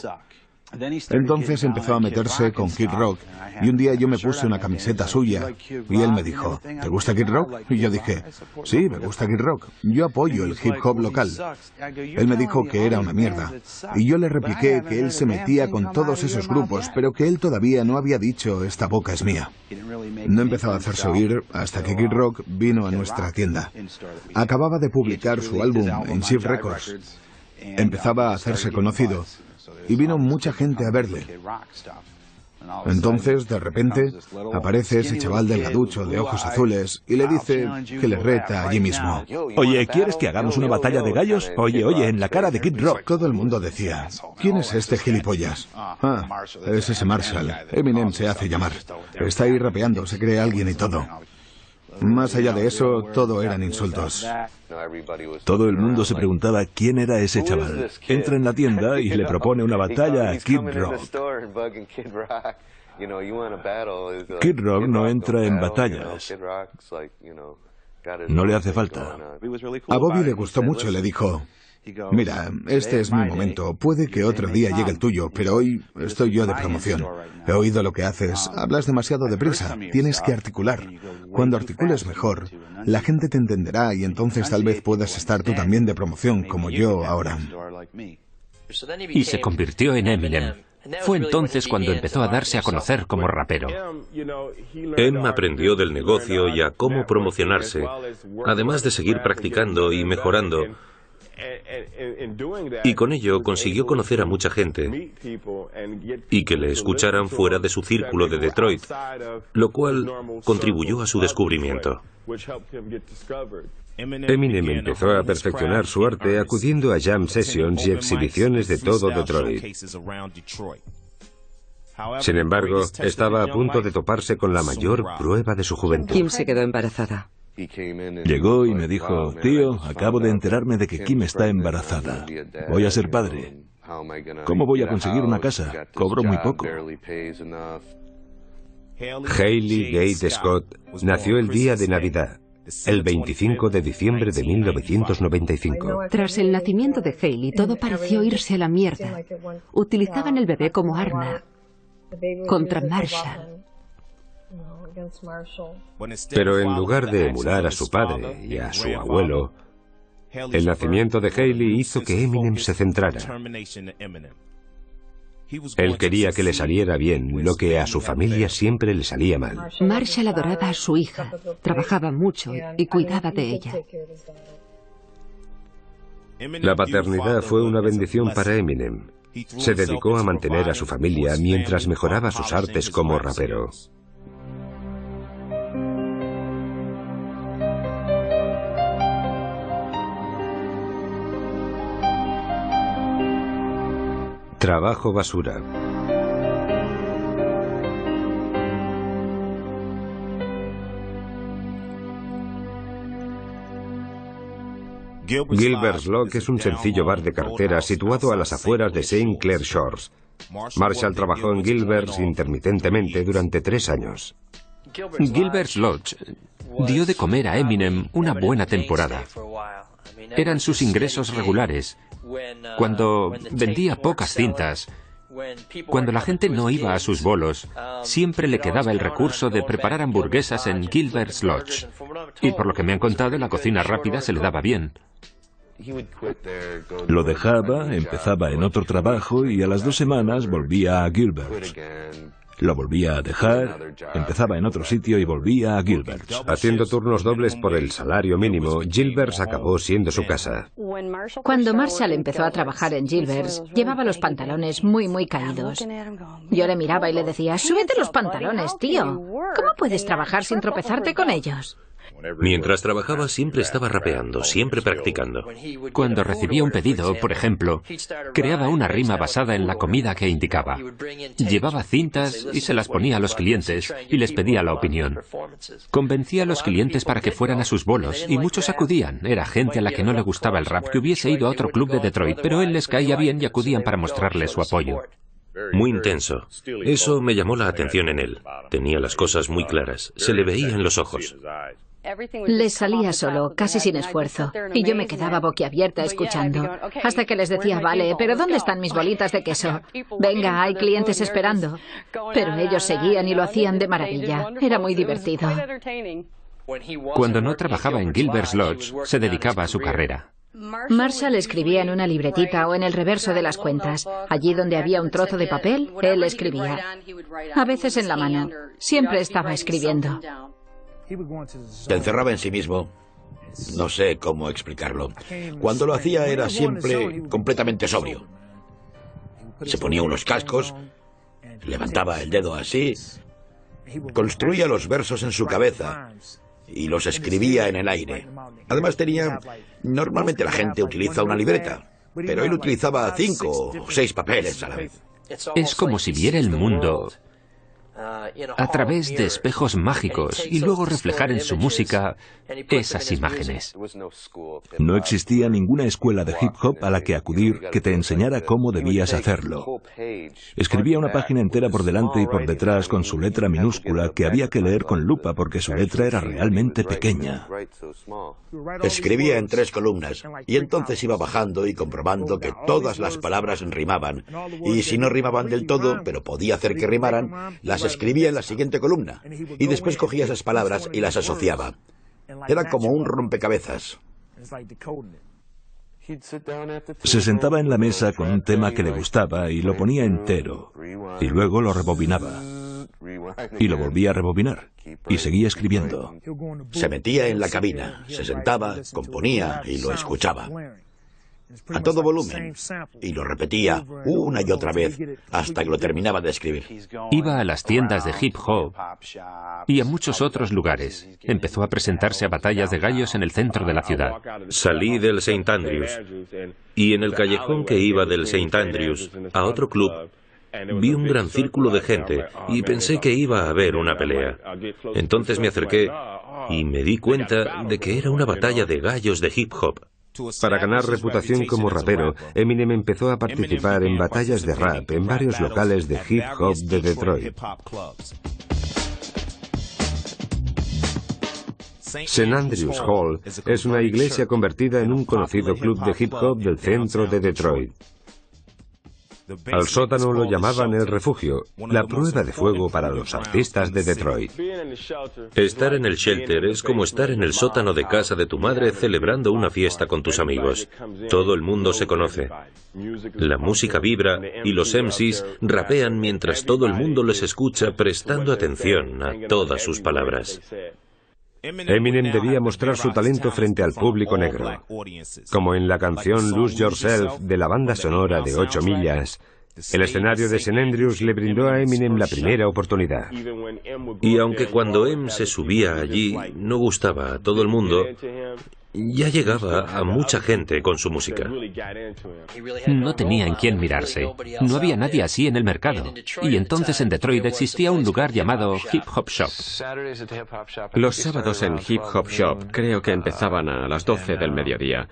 Speaker 8: Entonces empezó a meterse con Kid Rock y un día yo me puse una camiseta suya y él me dijo, ¿te gusta Kid Rock? Y yo dije, sí, me gusta Kid Rock, yo apoyo el hip hop local. Él me dijo que era una mierda y yo le repliqué que él se metía con todos esos grupos, pero que él todavía no había dicho, esta boca es mía. No empezaba a hacerse oír hasta que Kid Rock vino a nuestra tienda. Acababa de publicar su álbum en Shift Records. Empezaba a hacerse conocido y vino mucha gente a verle. Entonces, de repente, aparece ese chaval delgaducho de ojos azules y le dice que le reta allí mismo.
Speaker 7: Oye, ¿quieres que hagamos una batalla de gallos? Oye, en la cara de Kid Rock.
Speaker 8: Todo el mundo decía, ¿quién es este gilipollas? Ah, es ese Marshall. Eminem se hace llamar. Está ahí rapeando, se cree alguien y todo. Más allá de eso, todo eran insultos.
Speaker 7: Todo el mundo se preguntaba quién era ese chaval. Entra en la tienda y le propone una batalla a Kid Rock. Kid Rock no entra en batallas. No le hace falta.
Speaker 8: A Bobby le gustó mucho, le dijo, mira, este es mi momento, puede que otro día llegue el tuyo, pero hoy estoy yo de promoción. He oído lo que haces, hablas demasiado deprisa, tienes que articular. Cuando articules mejor, la gente te entenderá y entonces tal vez puedas estar tú también de promoción, como yo ahora.
Speaker 3: Y se convirtió en Eminem. Fue entonces cuando empezó a darse a conocer como rapero.
Speaker 9: Em aprendió del negocio y a cómo promocionarse, además de seguir practicando y mejorando. Y con ello consiguió conocer a mucha gente y que le escucharan fuera de su círculo de Detroit, lo cual contribuyó a su descubrimiento.
Speaker 1: Eminem empezó a perfeccionar su arte acudiendo a jam sessions y exhibiciones de todo Detroit. Sin embargo, estaba a punto de toparse con la mayor prueba de su juventud.
Speaker 2: Kim se quedó embarazada.
Speaker 7: Llegó y me dijo, tío, acabo de enterarme de que Kim está embarazada. Voy a ser padre. ¿Cómo voy a conseguir una casa? Cobro muy poco.
Speaker 1: Hayley Gate Scott nació el día de Navidad, el 25 de diciembre de 1995.
Speaker 4: Tras el nacimiento de Hayley, todo pareció irse a la mierda. Utilizaban el bebé como arma contra Marshall.
Speaker 1: Pero en lugar de emular a su padre y a su abuelo, el nacimiento de Hayley hizo que Eminem se centrara. Él quería que le saliera bien lo que a su familia siempre le salía mal.
Speaker 4: Marshall adoraba a su hija, trabajaba mucho y cuidaba de ella.
Speaker 1: La paternidad fue una bendición para Eminem. Se dedicó a mantener a su familia mientras mejoraba sus artes como rapero. Trabajo basura. Gilbert's Lock es un sencillo bar de cartera situado a las afueras de St. Clair Shores. Marshall trabajó en Gilbert's intermitentemente durante 3 años.
Speaker 3: Gilbert's Lodge dio de comer a Eminem una buena temporada. Eran sus ingresos regulares. Cuando vendía pocas cintas, cuando la gente no iba a sus bolos, siempre le quedaba el recurso de preparar hamburguesas en Gilbert's Lodge. Y por lo que me han contado, la cocina rápida se le daba bien.
Speaker 7: Lo dejaba, empezaba en otro trabajo y a las 2 semanas volvía a Gilbert's. Lo volvía a dejar, empezaba en otro sitio y volvía a Gilbert's.
Speaker 1: Haciendo turnos dobles por el salario mínimo, Gilbert's acabó siendo su casa.
Speaker 6: Cuando Marshall empezó a trabajar en Gilbert's, llevaba los pantalones muy caídos. Yo le miraba y le decía, súbete los pantalones, tío. ¿Cómo puedes trabajar sin tropezarte con ellos?
Speaker 9: Mientras trabajaba siempre estaba rapeando, siempre practicando.
Speaker 3: Cuando recibía un pedido, por ejemplo, creaba una rima basada en la comida que indicaba. Llevaba cintas y se las ponía a los clientes y les pedía la opinión. Convencía a los clientes para que fueran a sus bolos y muchos acudían. Era gente a la que no le gustaba el rap, que hubiese ido a otro club de Detroit, pero él les caía bien y acudían para mostrarle su apoyo.
Speaker 9: Muy intenso. Eso me llamó la atención en él. Tenía las cosas muy claras. Se le veía en los ojos.
Speaker 6: Les salía solo, casi sin esfuerzo, y yo me quedaba boquiabierta escuchando, hasta que les decía, vale, pero ¿dónde están mis bolitas de queso? Venga, hay clientes esperando. Pero ellos seguían y lo hacían de maravilla. Era muy divertido.
Speaker 3: Cuando no trabajaba en Gilbert's Lodge, se dedicaba a su carrera.
Speaker 6: Marshall escribía en una libretita o en el reverso de las cuentas. Allí donde había un trozo de papel, él escribía. A veces en la mano. Siempre estaba escribiendo.
Speaker 5: Se encerraba en sí mismo. No sé cómo explicarlo. Cuando lo hacía era siempre completamente sobrio. Se ponía unos cascos, levantaba el dedo así, construía los versos en su cabeza y los escribía en el aire. Además tenía... Normalmente la gente utiliza una libreta, pero él utilizaba 5 o 6 papeles a la vez.
Speaker 3: Es como si viera el mundo a través de espejos mágicos y luego reflejar en su música esas imágenes.
Speaker 7: No existía ninguna escuela de hip hop a la que acudir que te enseñara cómo debías hacerlo. Escribía una página entera por delante y por detrás con su letra minúscula que había que leer con lupa porque su letra era realmente pequeña.
Speaker 5: Escribía en 3 columnas y entonces iba bajando y comprobando que todas las palabras rimaban, y si no rimaban del todo, pero podía hacer que rimaran, las escribía en la siguiente columna y después cogía esas palabras y las asociaba. Era como un rompecabezas.
Speaker 7: Se sentaba en la mesa con un tema que le gustaba y lo ponía entero, y luego lo rebobinaba, y lo volvía a rebobinar, y seguía escribiendo.
Speaker 5: Se metía en la cabina, se sentaba, componía y lo escuchaba. A todo volumen, y lo repetía una y otra vez hasta que lo terminaba de escribir.
Speaker 3: Iba a las tiendas de hip hop y a muchos otros lugares. Empezó a presentarse a batallas de gallos en el centro de la ciudad.
Speaker 9: Salí del St. Andrews y en el callejón que iba del St. Andrews a otro club vi un gran círculo de gente y pensé que iba a haber una pelea. Entonces me acerqué y me di cuenta de que era una batalla de gallos de hip hop.
Speaker 1: Para ganar reputación como rapero, Eminem empezó a participar en batallas de rap en varios locales de hip hop de Detroit. St. Andrews Hall es una iglesia convertida en un conocido club de hip hop del centro de Detroit. Al sótano lo llamaban el refugio, la prueba de fuego para los artistas de Detroit.
Speaker 9: Estar en el shelter es como estar en el sótano de casa de tu madre celebrando una fiesta con tus amigos. Todo el mundo se conoce. La música vibra y los MCs rapean mientras todo el mundo les escucha prestando atención a todas sus palabras.
Speaker 1: Eminem debía mostrar su talento frente al público negro. Como en la canción Lose Yourself de la banda sonora de 8 millas, el escenario de St. Andrews le brindó a Eminem la primera oportunidad.
Speaker 9: Y aunque cuando Em se subía allí no gustaba a todo el mundo, ya llegaba a mucha gente con su música.
Speaker 3: No tenía en quién mirarse. No había nadie así en el mercado. Y entonces en Detroit existía un lugar llamado Hip Hop Shop.
Speaker 10: Los sábados en Hip Hop Shop creo que empezaban a las 12 del mediodía.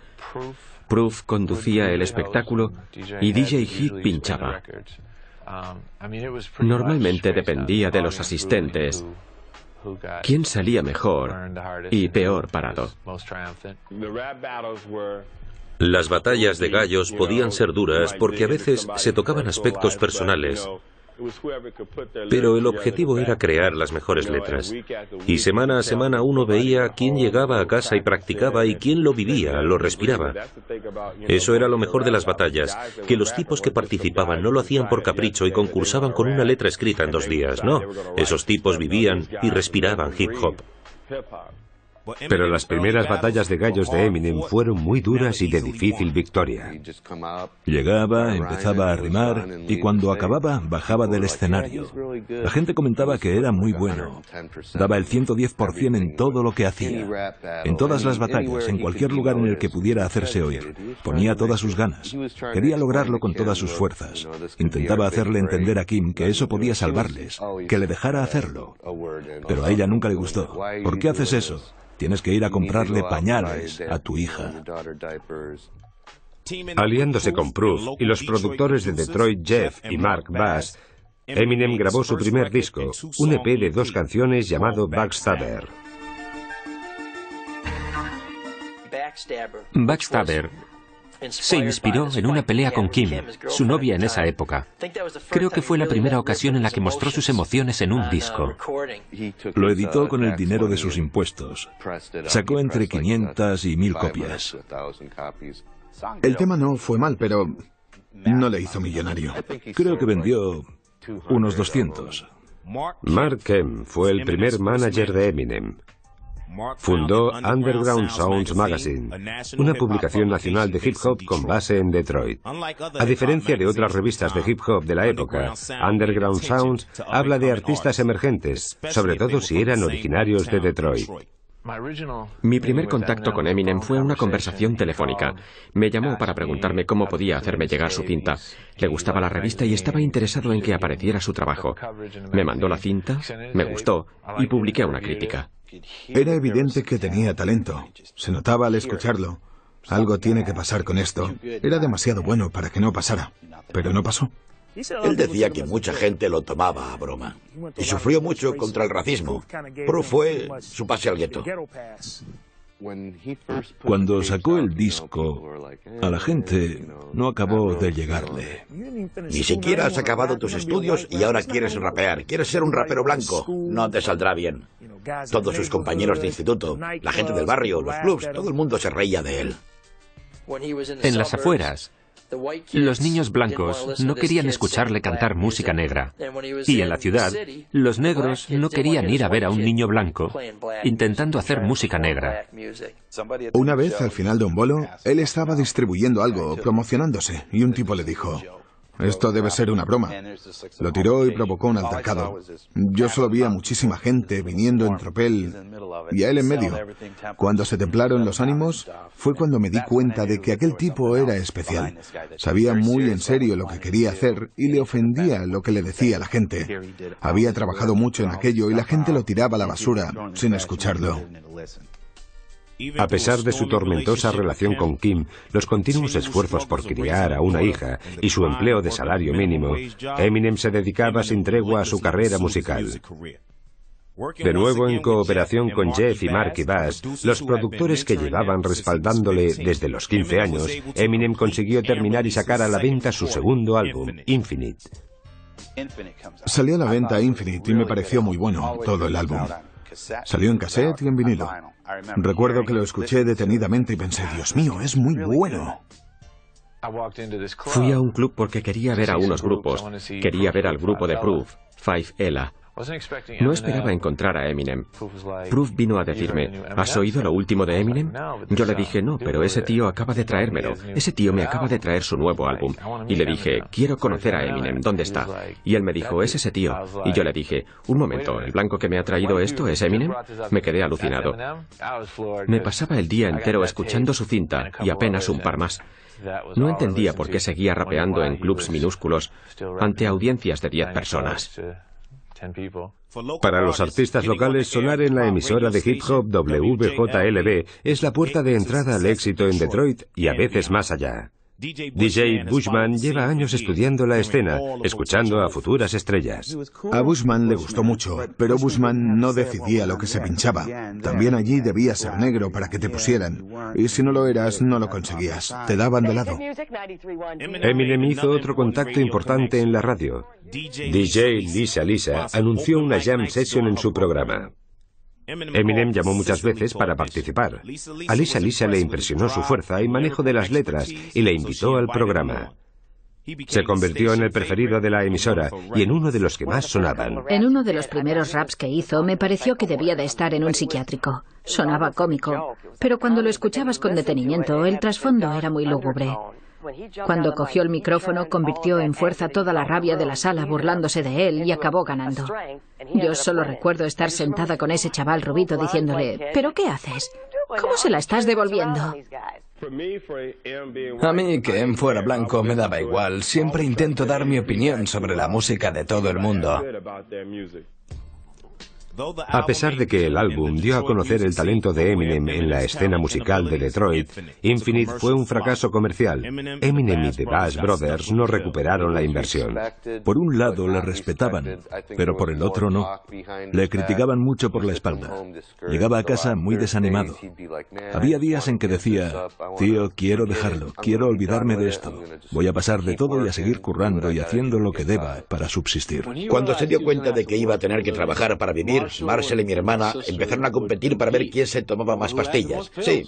Speaker 10: Proof conducía el espectáculo y DJ Heat pinchaba. Normalmente dependía de los asistentes quién salía mejor y peor parado.
Speaker 9: Las batallas de gallos podían ser duras porque a veces se tocaban aspectos personales, pero el objetivo era crear las mejores letras. Y semana a semana uno veía quién llegaba a casa y practicaba y quién lo vivía, lo respiraba. Eso era lo mejor de las batallas, que los tipos que participaban no lo hacían por capricho y concursaban con una letra escrita en 2 días, no. Esos tipos vivían y respiraban hip hop.
Speaker 1: Pero las primeras batallas de gallos de Eminem fueron muy duras y de difícil victoria.
Speaker 7: Llegaba, empezaba a rimar y cuando acababa bajaba del escenario. La gente comentaba que era muy bueno. Daba el 110% en todo lo que hacía. En todas las batallas, en cualquier lugar en el que pudiera hacerse oír. Ponía todas sus ganas. Quería lograrlo con todas sus fuerzas. Intentaba hacerle entender a Kim que eso podía salvarles, que le dejara hacerlo. Pero a ella nunca le gustó. ¿Por qué haces eso? Tienes que ir a comprarle pañales a tu hija.
Speaker 1: Aliándose con Proof y los productores de Detroit, Jeff y Mark Bass, Eminem grabó su primer disco, un EP de 2 canciones llamado Backstabber.
Speaker 3: Backstabber se inspiró en una pelea con Kim, su novia en esa época. Creo que fue la primera ocasión en la que mostró sus emociones en un disco.
Speaker 7: Lo editó con el dinero de sus impuestos. Sacó entre 500 y 1000 copias.
Speaker 8: El tema no fue mal, pero no le hizo millonario.
Speaker 7: Creo que vendió unos 200.
Speaker 1: Mark Kemp fue el primer manager de Eminem. Fundó Underground Sounds Magazine, una publicación nacional de hip hop con base en Detroit. A diferencia de otras revistas de hip hop de la época, Underground Sounds habla de artistas emergentes, sobre todo si eran originarios de Detroit.
Speaker 10: Mi primer contacto con Eminem fue una conversación telefónica. Me llamó para preguntarme cómo podía hacerme llegar su cinta. Le gustaba la revista y estaba interesado en que apareciera su trabajo. Me mandó la cinta, me gustó y publiqué una crítica.
Speaker 8: Era evidente que tenía talento. Se notaba al escucharlo. Algo tiene que pasar con esto. Era demasiado bueno para que no pasara. Pero no pasó.
Speaker 5: Él decía que mucha gente lo tomaba a broma. Y sufrió mucho contra el racismo. Pero fue su pase al gueto.
Speaker 7: Cuando sacó el disco, a la gente no acabó de llegarle.
Speaker 5: Ni siquiera has acabado tus estudios y ahora quieres rapear. ¿Quieres ser un rapero blanco? No te saldrá bien. Todos sus compañeros de instituto, la gente del barrio, los clubs, todo el mundo se reía de él.
Speaker 3: En las afueras, los niños blancos no querían escucharle cantar música negra. Y en la ciudad, los negros no querían ir a ver a un niño blanco intentando hacer música negra.
Speaker 8: Una vez, al final de un bolo, él estaba distribuyendo algo, promocionándose, y un tipo le dijo: esto debe ser una broma. Lo tiró y provocó un altercado. Yo solo vi a muchísima gente viniendo en tropel y a él en medio. Cuando se templaron los ánimos, fue cuando me di cuenta de que aquel tipo era especial. Sabía muy en serio lo que quería hacer y le ofendía lo que le decía la gente. Había trabajado mucho en aquello y la gente lo tiraba a la basura sin escucharlo.
Speaker 1: A pesar de su tormentosa relación con Kim, los continuos esfuerzos por criar a una hija y su empleo de salario mínimo, Eminem se dedicaba sin tregua a su carrera musical. De nuevo en cooperación con Jeff y Mark y Bass, los productores que llevaban respaldándole desde los 15 años, Eminem consiguió terminar y sacar a la venta su segundo álbum, Infinite.
Speaker 8: Salió a la venta Infinite y me pareció muy bueno todo el álbum. Salió en cassette y en vinilo. Recuerdo que lo escuché detenidamente y pensé: Dios mío, es muy bueno.
Speaker 10: Fui a un club porque quería ver a unos grupos. Quería ver al grupo de Proof, Five Ella. No esperaba encontrar a Eminem. Proof vino a decirme: ¿has oído lo último de Eminem? Yo le dije: no, pero ese tío acaba de traérmelo. Ese tío me acaba de traer su nuevo álbum. Y le dije: quiero conocer a Eminem, ¿dónde está? Y él me dijo: es ese tío. Y yo le dije: un momento, ¿el blanco que me ha traído esto es Eminem? Me quedé alucinado. Me pasaba el día entero escuchando su cinta y apenas un par más. No entendía por qué seguía rapeando en clubs minúsculos ante audiencias de 10 personas.
Speaker 1: Para los artistas locales, sonar en la emisora de hip hop WJLB es la puerta de entrada al éxito en Detroit y a veces más allá. DJ Bushman lleva años estudiando la escena, escuchando a futuras estrellas.
Speaker 8: A Bushman le gustó mucho, pero Bushman no decidía lo que se pinchaba. También allí debías ser negro para que te pusieran. Y si no lo eras, no lo conseguías. Te daban de lado.
Speaker 1: Eminem hizo otro contacto importante en la radio. DJ Lisa anunció una jam session en su programa. Eminem llamó muchas veces para participar. A Lisa le impresionó su fuerza y manejo de las letras y le invitó al programa. Se convirtió en el preferido de la emisora y en uno de los que más sonaban.
Speaker 6: En uno de los primeros raps que hizo, me pareció que debía de estar en un psiquiátrico. Sonaba cómico, pero cuando lo escuchabas con detenimiento, el trasfondo era muy lúgubre. Cuando cogió el micrófono, convirtió en fuerza toda la rabia de la sala burlándose de él y acabó ganando. Yo solo recuerdo estar sentada con ese chaval rubito diciéndole, ¿pero qué haces? ¿Cómo se la estás devolviendo?
Speaker 11: A mí que Em fuera blanco me daba igual. Siempre intento dar mi opinión sobre la música de todo el mundo.
Speaker 1: A pesar de que el álbum dio a conocer el talento de Eminem en la escena musical de Detroit, Infinite fue un fracaso comercial. Eminem y The Bass Brothers no recuperaron la inversión.
Speaker 7: Por un lado le respetaban, pero por el otro no. Le criticaban mucho por la espalda. Llegaba a casa muy desanimado. Había días en que decía, tío, quiero dejarlo, quiero olvidarme de esto. Voy a pasar de todo y a seguir currando y haciendo lo que deba para subsistir.
Speaker 5: Cuando se dio cuenta de que iba a tener que trabajar para vivir, Marshall y mi hermana empezaron a competir para ver quién se tomaba más pastillas. Sí,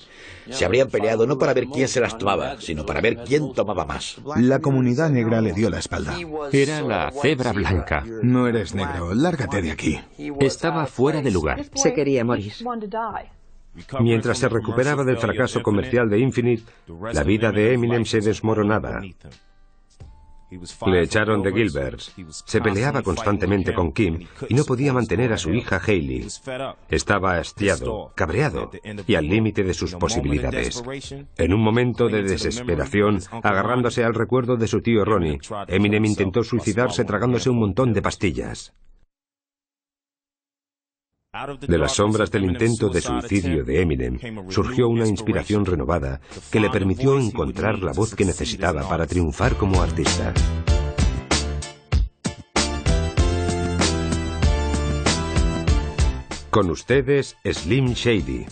Speaker 5: se habrían peleado no para ver quién se las tomaba, sino para ver quién tomaba más.
Speaker 8: La comunidad negra le dio la espalda.
Speaker 3: Era la cebra blanca.
Speaker 8: No eres negro, lárgate de aquí.
Speaker 3: Estaba fuera de lugar.
Speaker 2: Se quería morir.
Speaker 1: Mientras se recuperaba del fracaso comercial de Infinite, la vida de Eminem se desmoronaba. Le echaron de Gilbert's. Se peleaba constantemente con Kim y no podía mantener a su hija Hailey. Estaba hastiado, cabreado y al límite de sus posibilidades. En un momento de desesperación, agarrándose al recuerdo de su tío Ronnie, Eminem intentó suicidarse tragándose un montón de pastillas. De las sombras del intento de suicidio de Eminem surgió una inspiración renovada que le permitió encontrar la voz que necesitaba para triunfar como artista. Con ustedes, Slim Shady.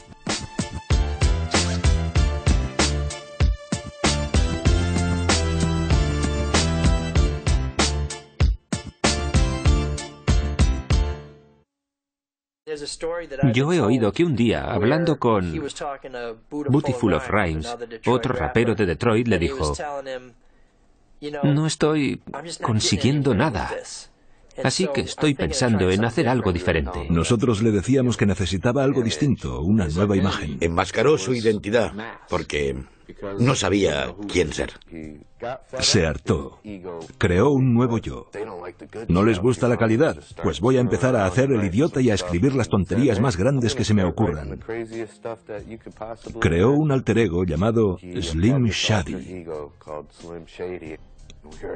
Speaker 3: Yo he oído que un día, hablando con Beautiful of Rhymes, otro rapero de Detroit, le dijo, no estoy consiguiendo nada, así que estoy pensando en hacer algo diferente.
Speaker 7: Nosotros le decíamos que necesitaba algo distinto, una nueva imagen.
Speaker 5: Enmascaró su identidad, porque no sabía quién ser.
Speaker 7: Se hartó. Creó un nuevo yo. ¿No les gusta la calidad? Pues voy a empezar a hacer el idiota y a escribir las tonterías más grandes que se me ocurran. Creó un alter ego llamado Slim Shady.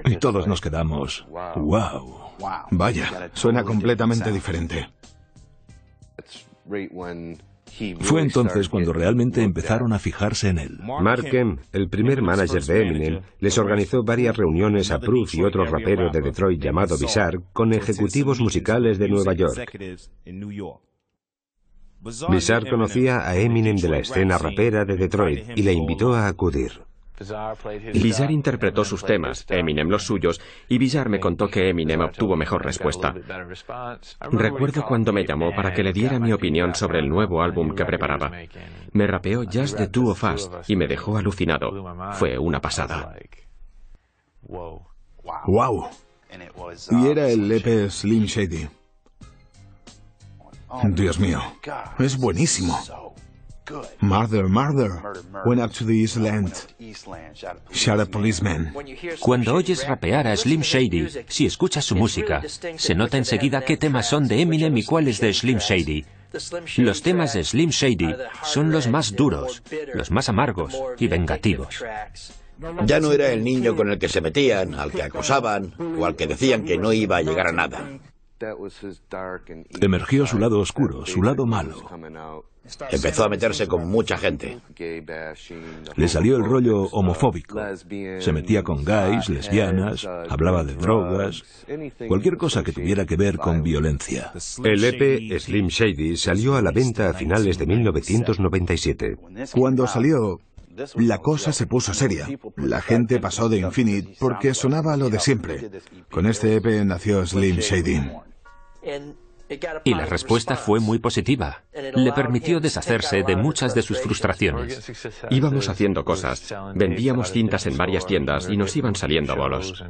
Speaker 7: Y todos nos quedamos, ¡wow!
Speaker 8: Vaya, suena completamente diferente.
Speaker 7: Fue entonces cuando realmente empezaron a fijarse en él.
Speaker 1: Markem, el primer manager de Eminem, les organizó varias reuniones a Proof y otro rapero de Detroit llamado Bizarre con ejecutivos musicales de Nueva York. Bizarre conocía a Eminem de la escena rapera de Detroit y le invitó a acudir.
Speaker 10: Bizarre interpretó sus temas, Eminem los suyos, y Bizarre me contó que Eminem obtuvo mejor respuesta. Recuerdo cuando me llamó para que le diera mi opinión sobre el nuevo álbum que preparaba. Me rapeó Just the Two of Us y me dejó alucinado. Fue una pasada.
Speaker 8: ¡Wow! Y era el EP Slim Shady. Dios mío, es buenísimo. Murder, went up to the East Land. Shut up, policeman.
Speaker 3: Cuando oyes rapear a Slim Shady, si escuchas su música, se nota enseguida qué temas son de Eminem y cuáles de Slim Shady. Los temas de Slim Shady son los más duros, los más amargos y vengativos.
Speaker 5: Ya no era el niño con el que se metían, al que acosaban o al que decían que no iba a llegar a nada.
Speaker 7: Emergió su lado oscuro, su lado malo.
Speaker 5: Empezó a meterse con mucha gente.
Speaker 7: Le salió el rollo homofóbico. Se metía con gays, lesbianas, hablaba de drogas, cualquier cosa que tuviera que ver con violencia.
Speaker 1: El EP Slim Shady salió a la venta a finales de 1997.
Speaker 8: Cuando salió, la cosa se puso seria. La gente pasó de Infinite porque sonaba lo de siempre. Con este EP nació Slim Shady.
Speaker 3: Y la respuesta fue muy positiva. Le permitió deshacerse de muchas de sus frustraciones.
Speaker 10: Íbamos haciendo cosas. Vendíamos cintas en varias tiendas y nos iban saliendo bolos.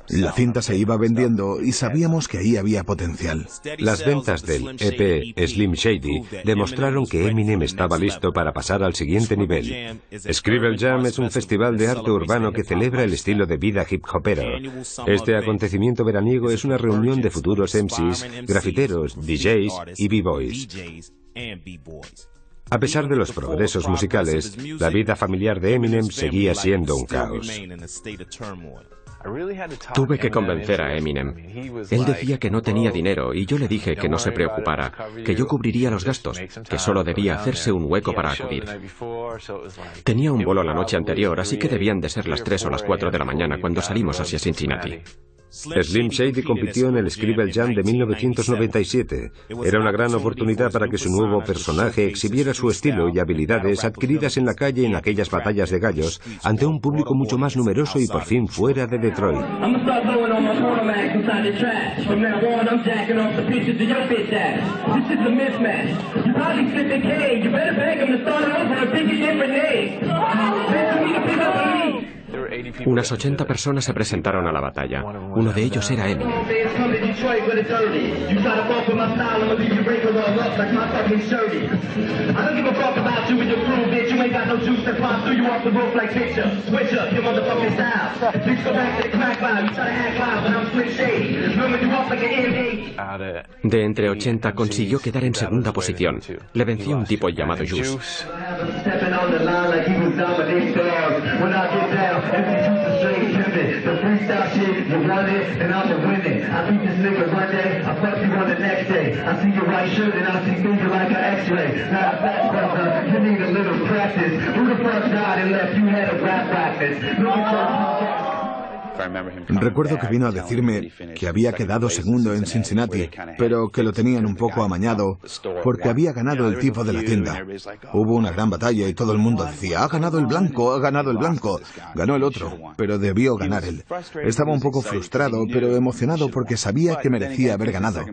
Speaker 8: La cinta se iba vendiendo y sabíamos que ahí había potencial.
Speaker 1: Las ventas del EP Slim Shady demostraron que Eminem estaba listo para pasar al siguiente nivel. Scribble Jam es un festival de arte urbano que celebra el estilo de vida hip hopero. Este acontecimiento veraniego es una reunión de futuros MCs, grafiteros, DJs y B-boys. A pesar de los progresos musicales, la vida familiar de Eminem seguía siendo un caos.
Speaker 10: Tuve que convencer a Eminem. Él decía que no tenía dinero y yo le dije que no se preocupara, que yo cubriría los gastos, que solo debía hacerse un hueco para acudir. Tenía un vuelo la noche anterior, así que debían de ser las 3 o las 4 de la mañana cuando salimos hacia Cincinnati.
Speaker 1: Slim Shady compitió en el Scribble Jam de 1997. Era una gran oportunidad para que su nuevo personaje exhibiera su estilo y habilidades adquiridas en la calle en aquellas batallas de gallos ante un público mucho más numeroso y por fin fuera de Detroit.
Speaker 10: Unas 80 personas se presentaron a la batalla. Uno de ellos era Eminem. De entre 80 consiguió quedar en segunda posición. Le venció un tipo llamado Juice.
Speaker 8: Recuerdo que vino a decirme que había quedado segundo en Cincinnati, pero que lo tenían un poco amañado porque había ganado el tipo de la tienda. Hubo una gran batalla y todo el mundo decía, ha ganado el blanco, ha ganado el blanco. Ganó el otro, pero debió ganar él. Estaba un poco frustrado, pero emocionado porque sabía que merecía haber ganado.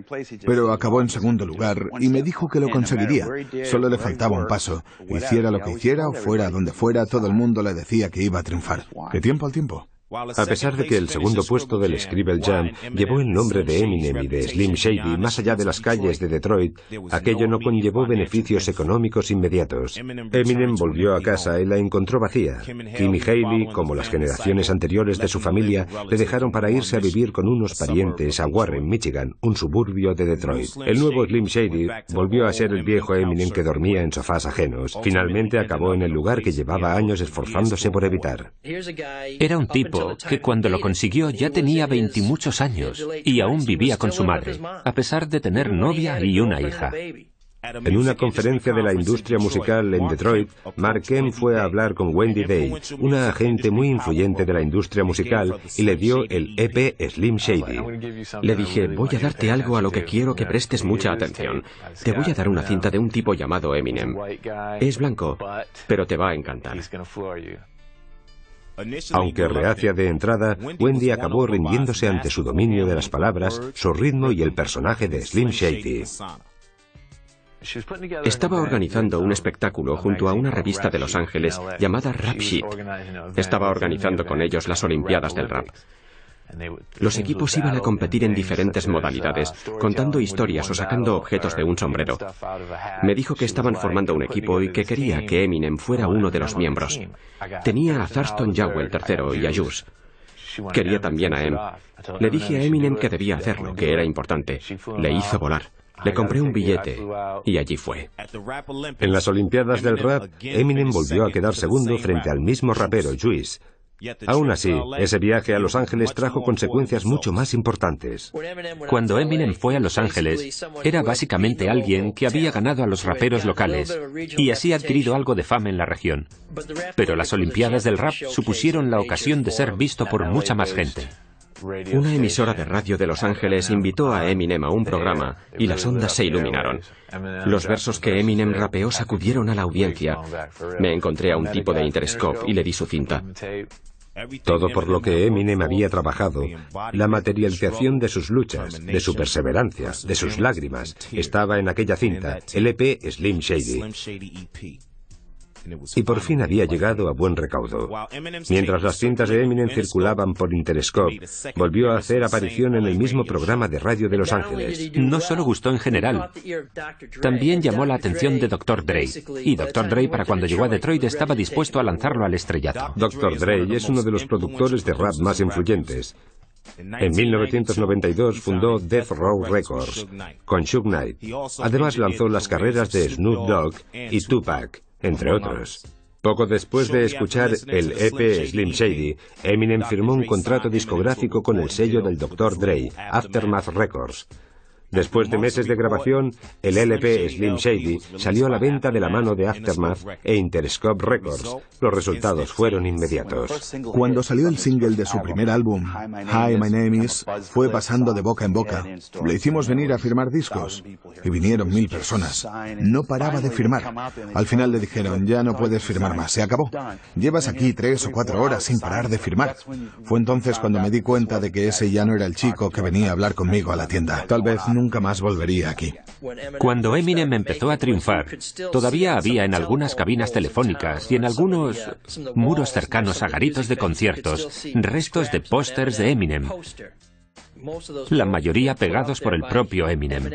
Speaker 8: Pero acabó en segundo lugar y me dijo que lo conseguiría. Solo le faltaba un paso. Hiciera lo que hiciera o fuera donde fuera, todo el mundo le decía que iba a triunfar. De tiempo al tiempo.
Speaker 1: A pesar de que el segundo puesto del Scribble Jam llevó el nombre de Eminem y de Slim Shady más allá de las calles de Detroit, aquello no conllevó beneficios económicos inmediatos. Eminem volvió a casa y la encontró vacía. Kim y Hailey, como las generaciones anteriores de su familia, le dejaron para irse a vivir con unos parientes a Warren, Michigan, un suburbio de Detroit. El nuevo Slim Shady volvió a ser el viejo Eminem que dormía en sofás ajenos. Finalmente acabó en el lugar que llevaba años esforzándose por evitar.
Speaker 3: Era un tipo que cuando lo consiguió ya tenía 20 y muchos años y aún vivía con su madre, a pesar de tener novia y una hija.
Speaker 1: En una conferencia de la industria musical en Detroit, Mark Kemp fue a hablar con Wendy Day, una agente muy influyente de la industria musical, y le dio el EP Slim Shady.
Speaker 10: Le dije, voy a darte algo a lo que quiero que prestes mucha atención. Te voy a dar una cinta de un tipo llamado Eminem. Es blanco, pero te va a encantar.
Speaker 1: Aunque reacia de entrada, Wendy acabó rindiéndose ante su dominio de las palabras, su ritmo y el personaje de Slim Shady.
Speaker 10: Estaba organizando un espectáculo junto a una revista de Los Ángeles llamada Rap Sheet. Estaba organizando con ellos las Olimpiadas del Rap. Los equipos iban a competir en diferentes modalidades, contando historias o sacando objetos de un sombrero. Me dijo que estaban formando un equipo y que quería que Eminem fuera uno de los miembros. Tenía a Thurston Jowell III y a Juice. Quería también a Em. Le dije a Eminem que debía hacerlo, que era importante. Le hizo volar. Le compré un billete y allí fue.
Speaker 1: En las Olimpiadas del Rap, Eminem volvió a quedar segundo frente al mismo rapero, Juice. Aún así, ese viaje a Los Ángeles trajo consecuencias mucho más importantes.
Speaker 3: Cuando Eminem fue a Los Ángeles, era básicamente alguien que había ganado a los raperos locales y así adquirido algo de fama en la región. Pero las Olimpiadas del rap supusieron la ocasión de ser visto por mucha más gente.
Speaker 10: Una emisora de radio de Los Ángeles invitó a Eminem a un programa y las ondas se iluminaron. Los versos que Eminem rapeó sacudieron a la audiencia. Me encontré a un tipo de Interscope y le di su cinta.
Speaker 1: Todo por lo que Eminem había trabajado, la materialización de sus luchas, de su perseverancia, de sus lágrimas, estaba en aquella cinta, el EP Slim Shady. Y por fin había llegado a buen recaudo. Mientras las cintas de Eminem circulaban por Interscope, volvió a hacer aparición en el mismo programa de radio de Los Ángeles.
Speaker 3: No solo gustó en general, también llamó la atención de Dr. Dre. Y Dr. Dre, para cuando llegó a Detroit, estaba dispuesto a lanzarlo al estrellato.
Speaker 1: Dr. Dre es uno de los productores de rap más influyentes. En 1992 fundó Death Row Records con Suge Knight. Además lanzó las carreras de Snoop Dogg y Tupac, entre otros. Poco después de escuchar el EP Slim Shady, Eminem firmó un contrato discográfico con el sello del Dr. Dre, Aftermath Records. Después de meses de grabación, el LP Slim Shady salió a la venta de la mano de Aftermath e Interscope Records. Los resultados fueron inmediatos.
Speaker 8: Cuando salió el single de su primer álbum, Hi, My Name Is, fue pasando de boca en boca. Le hicimos venir a firmar discos y vinieron 1000 personas. No paraba de firmar. Al final le dijeron, ya no puedes firmar más, se acabó. Llevas aquí 3 o 4 horas sin parar de firmar. Fue entonces cuando me di cuenta de que ese ya no era el chico que venía a hablar conmigo a la tienda. Tal vez nunca más volvería aquí.
Speaker 3: Cuando Eminem empezó a triunfar, todavía había en algunas cabinas telefónicas y en algunos muros cercanos a garitos de conciertos restos de pósters de Eminem, la mayoría pegados por el propio Eminem.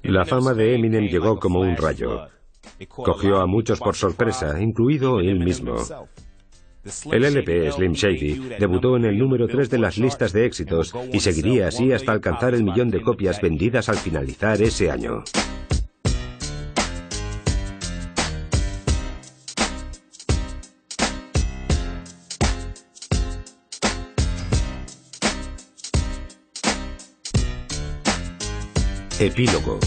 Speaker 1: La fama de Eminem llegó como un rayo. Cogió a muchos por sorpresa, incluido él mismo. El LP Slim Shady debutó en el número 3 de las listas de éxitos y seguiría así hasta alcanzar el 1.000.000 de copias vendidas al finalizar ese año. Epílogo.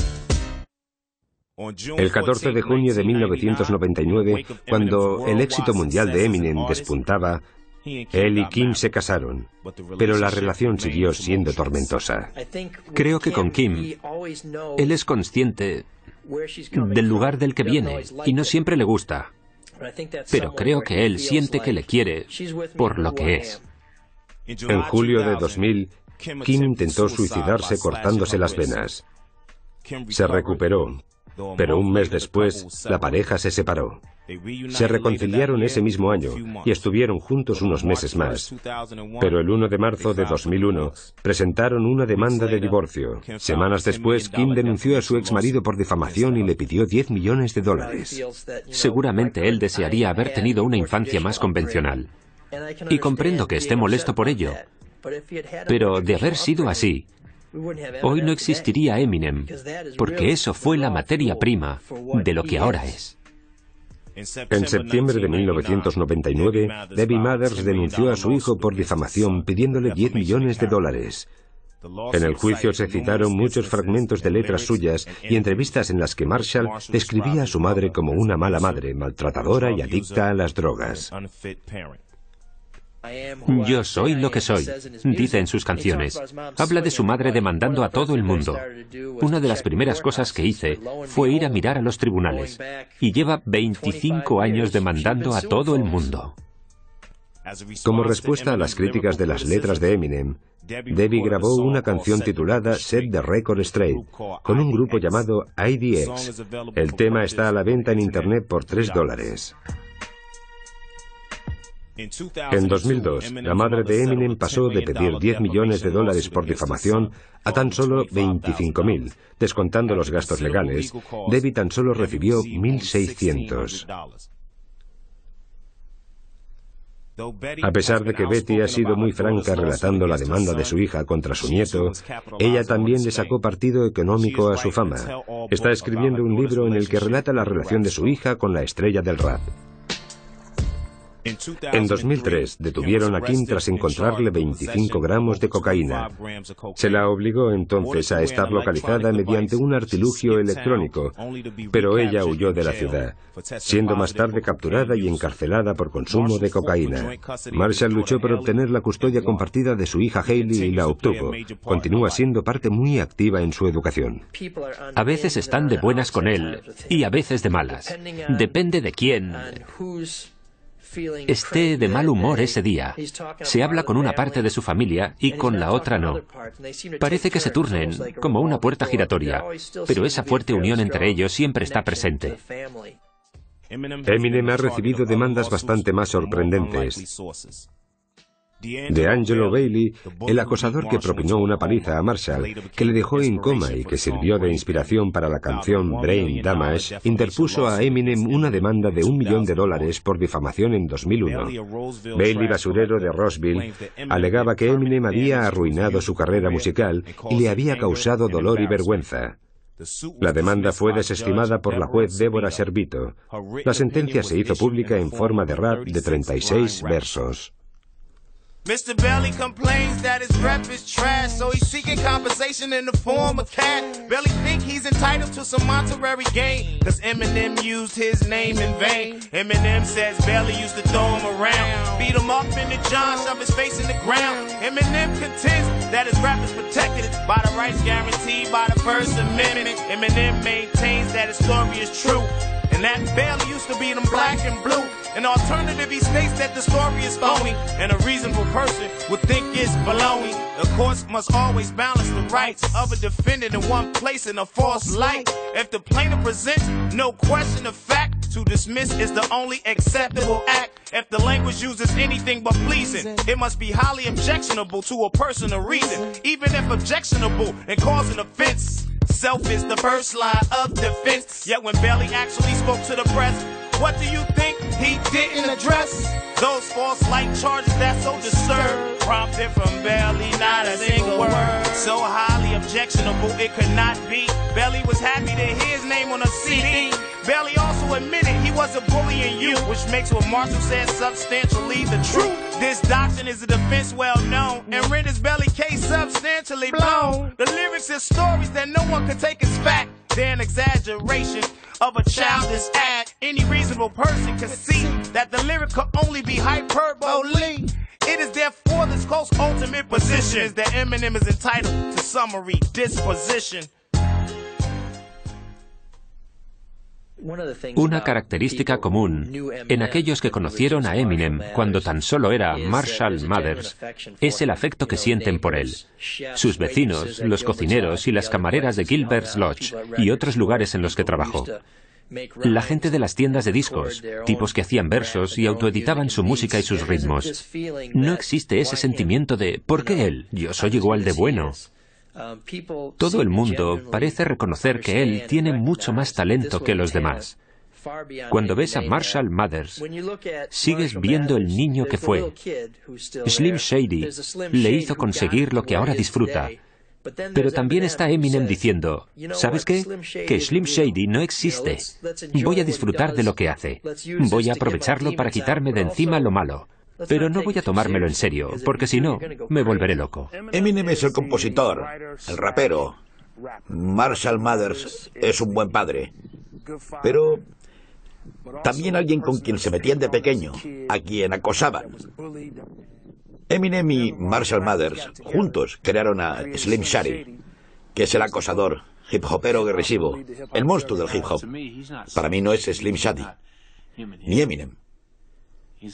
Speaker 1: El 14 de junio de 1999, cuando el éxito mundial de Eminem despuntaba, él y Kim se casaron, pero la relación siguió siendo tormentosa.
Speaker 3: Creo que con Kim, él es consciente del lugar del que viene y no siempre le gusta, pero creo que él siente que le quiere por lo que es.
Speaker 1: En julio de 2000, Kim intentó suicidarse cortándose las venas. Se recuperó, pero un mes después, la pareja se separó. Se reconciliaron ese mismo año y estuvieron juntos unos meses más. Pero el 1 de marzo de 2001 presentaron una demanda de divorcio. Semanas después, Kim denunció a su exmarido por difamación y le pidió $10 millones.
Speaker 3: Seguramente él desearía haber tenido una infancia más convencional. Y comprendo que esté molesto por ello. Pero de haber sido así, hoy no existiría Eminem, porque eso fue la materia prima de lo que ahora es.
Speaker 1: En septiembre de 1999, Debbie Mathers denunció a su hijo por difamación pidiéndole $10 millones. En el juicio se citaron muchos fragmentos de letras suyas y entrevistas en las que Marshall describía a su madre como una mala madre, maltratadora y adicta a las drogas.
Speaker 3: Yo soy lo que soy, dice en sus canciones. Habla de su madre demandando a todo el mundo. Una de las primeras cosas que hice fue ir a mirar a los tribunales. Y lleva 25 años demandando a todo el mundo.
Speaker 1: Como respuesta a las críticas de las letras de Eminem, Debbie grabó una canción titulada Set the Record Straight, con un grupo llamado IDX. El tema está a la venta en internet por $3. En 2002, la madre de Eminem pasó de pedir $10 millones por difamación a tan solo 25.000, descontando los gastos legales. Debbie tan solo recibió 1.600. A pesar de que Betty ha sido muy franca relatando la demanda de su hija contra su nieto, ella también le sacó partido económico a su fama. Está escribiendo un libro en el que relata la relación de su hija con la estrella del rap. En 2003 detuvieron a Kim tras encontrarle 25 gramos de cocaína. Se la obligó entonces a estar localizada mediante un artilugio electrónico, pero ella huyó de la ciudad, siendo más tarde capturada y encarcelada por consumo de cocaína. Marshall luchó por obtener la custodia compartida de su hija Hailey y la obtuvo. Continúa siendo parte muy activa en su educación.
Speaker 3: A veces están de buenas con él y a veces de malas. Depende de quién esté de mal humor ese día. Se habla con una parte de su familia y con la otra no. Parece que se turnen, como una puerta giratoria, pero esa fuerte unión entre ellos siempre está presente.
Speaker 1: Eminem ha recibido demandas bastante más sorprendentes. D'Angelo Bailey, el acosador que propinó una paliza a Marshall, que le dejó en coma y que sirvió de inspiración para la canción Brain Damage, interpuso a Eminem una demanda de $1 millón por difamación en 2001. Bailey, basurero de Roseville, alegaba que Eminem había arruinado su carrera musical y le había causado dolor y vergüenza. La demanda fue desestimada por la juez Deborah Servito. La sentencia se hizo pública en forma de rap de 36 versos.
Speaker 12: Mr. Belly complains that his rep is trash, so he's seeking compensation in the form of cash. Belly think he's entitled to some monetary gain, cause Eminem used his name in vain. Eminem says Belly used to throw him around, beat him up in the John, shove his face in the ground. Eminem contends that his rap is protected by the rights guaranteed by the First Amendment. Eminem maintains that his story is true, and that Belly used to beat him black and blue. An alternative, he states that the story is phony, and a reasonable person would think it's baloney. The courts must always balance the rights of a defendant in one place in a false light. If the plaintiff presents no question of fact, to dismiss is the only acceptable act. If the language uses anything but pleasing, it must be highly objectionable to a person of reason. Even if objectionable and cause an offense, self is the first line of defense. Yet when Belly actually spoke to the press, what do you think he didn't address? Those false light charges that so disturb, prompted from Belly, not a single word. So highly objectionable it could not be. Belly was happy to hear his name on a CD. Belly also admitted he was a bully in youth, which makes what Marshall said substantially the truth. This doctrine is a defense well known and renders Belly case substantially blown. The lyrics are stories that no one can take as fact. They're an exaggeration of a childish act. Any reasonable person can see that the lyric could only be hyperbole. It is therefore this close ultimate position is that Eminem is entitled to summary disposition.
Speaker 3: Una característica común en aquellos que conocieron a Eminem cuando tan solo era Marshall Mathers es el afecto que sienten por él. Sus vecinos, los cocineros y las camareras de Gilbert's Lodge y otros lugares en los que trabajó. La gente de las tiendas de discos, tipos que hacían versos y autoeditaban su música y sus ritmos. No existe ese sentimiento de ¿por qué él? Yo soy igual de bueno. Todo el mundo parece reconocer que él tiene mucho más talento que los demás. Cuando ves a Marshall Mathers, sigues viendo el niño que fue. Slim Shady le hizo conseguir lo que ahora disfruta. Pero también está Eminem diciendo, ¿sabes qué? Que Slim Shady no existe. Voy a disfrutar de lo que hace. Voy a aprovecharlo para quitarme de encima lo malo. Pero no voy a tomármelo en serio, porque si no, me volveré loco.
Speaker 5: Eminem es el compositor, el rapero. Marshall Mathers es un buen padre. Pero también alguien con quien se metían de pequeño, a quien acosaban. Eminem y Marshall Mathers juntos crearon a Slim Shady, que es el acosador, hip hopero agresivo, el monstruo del hip hop. Para mí no es Slim Shady, ni Eminem.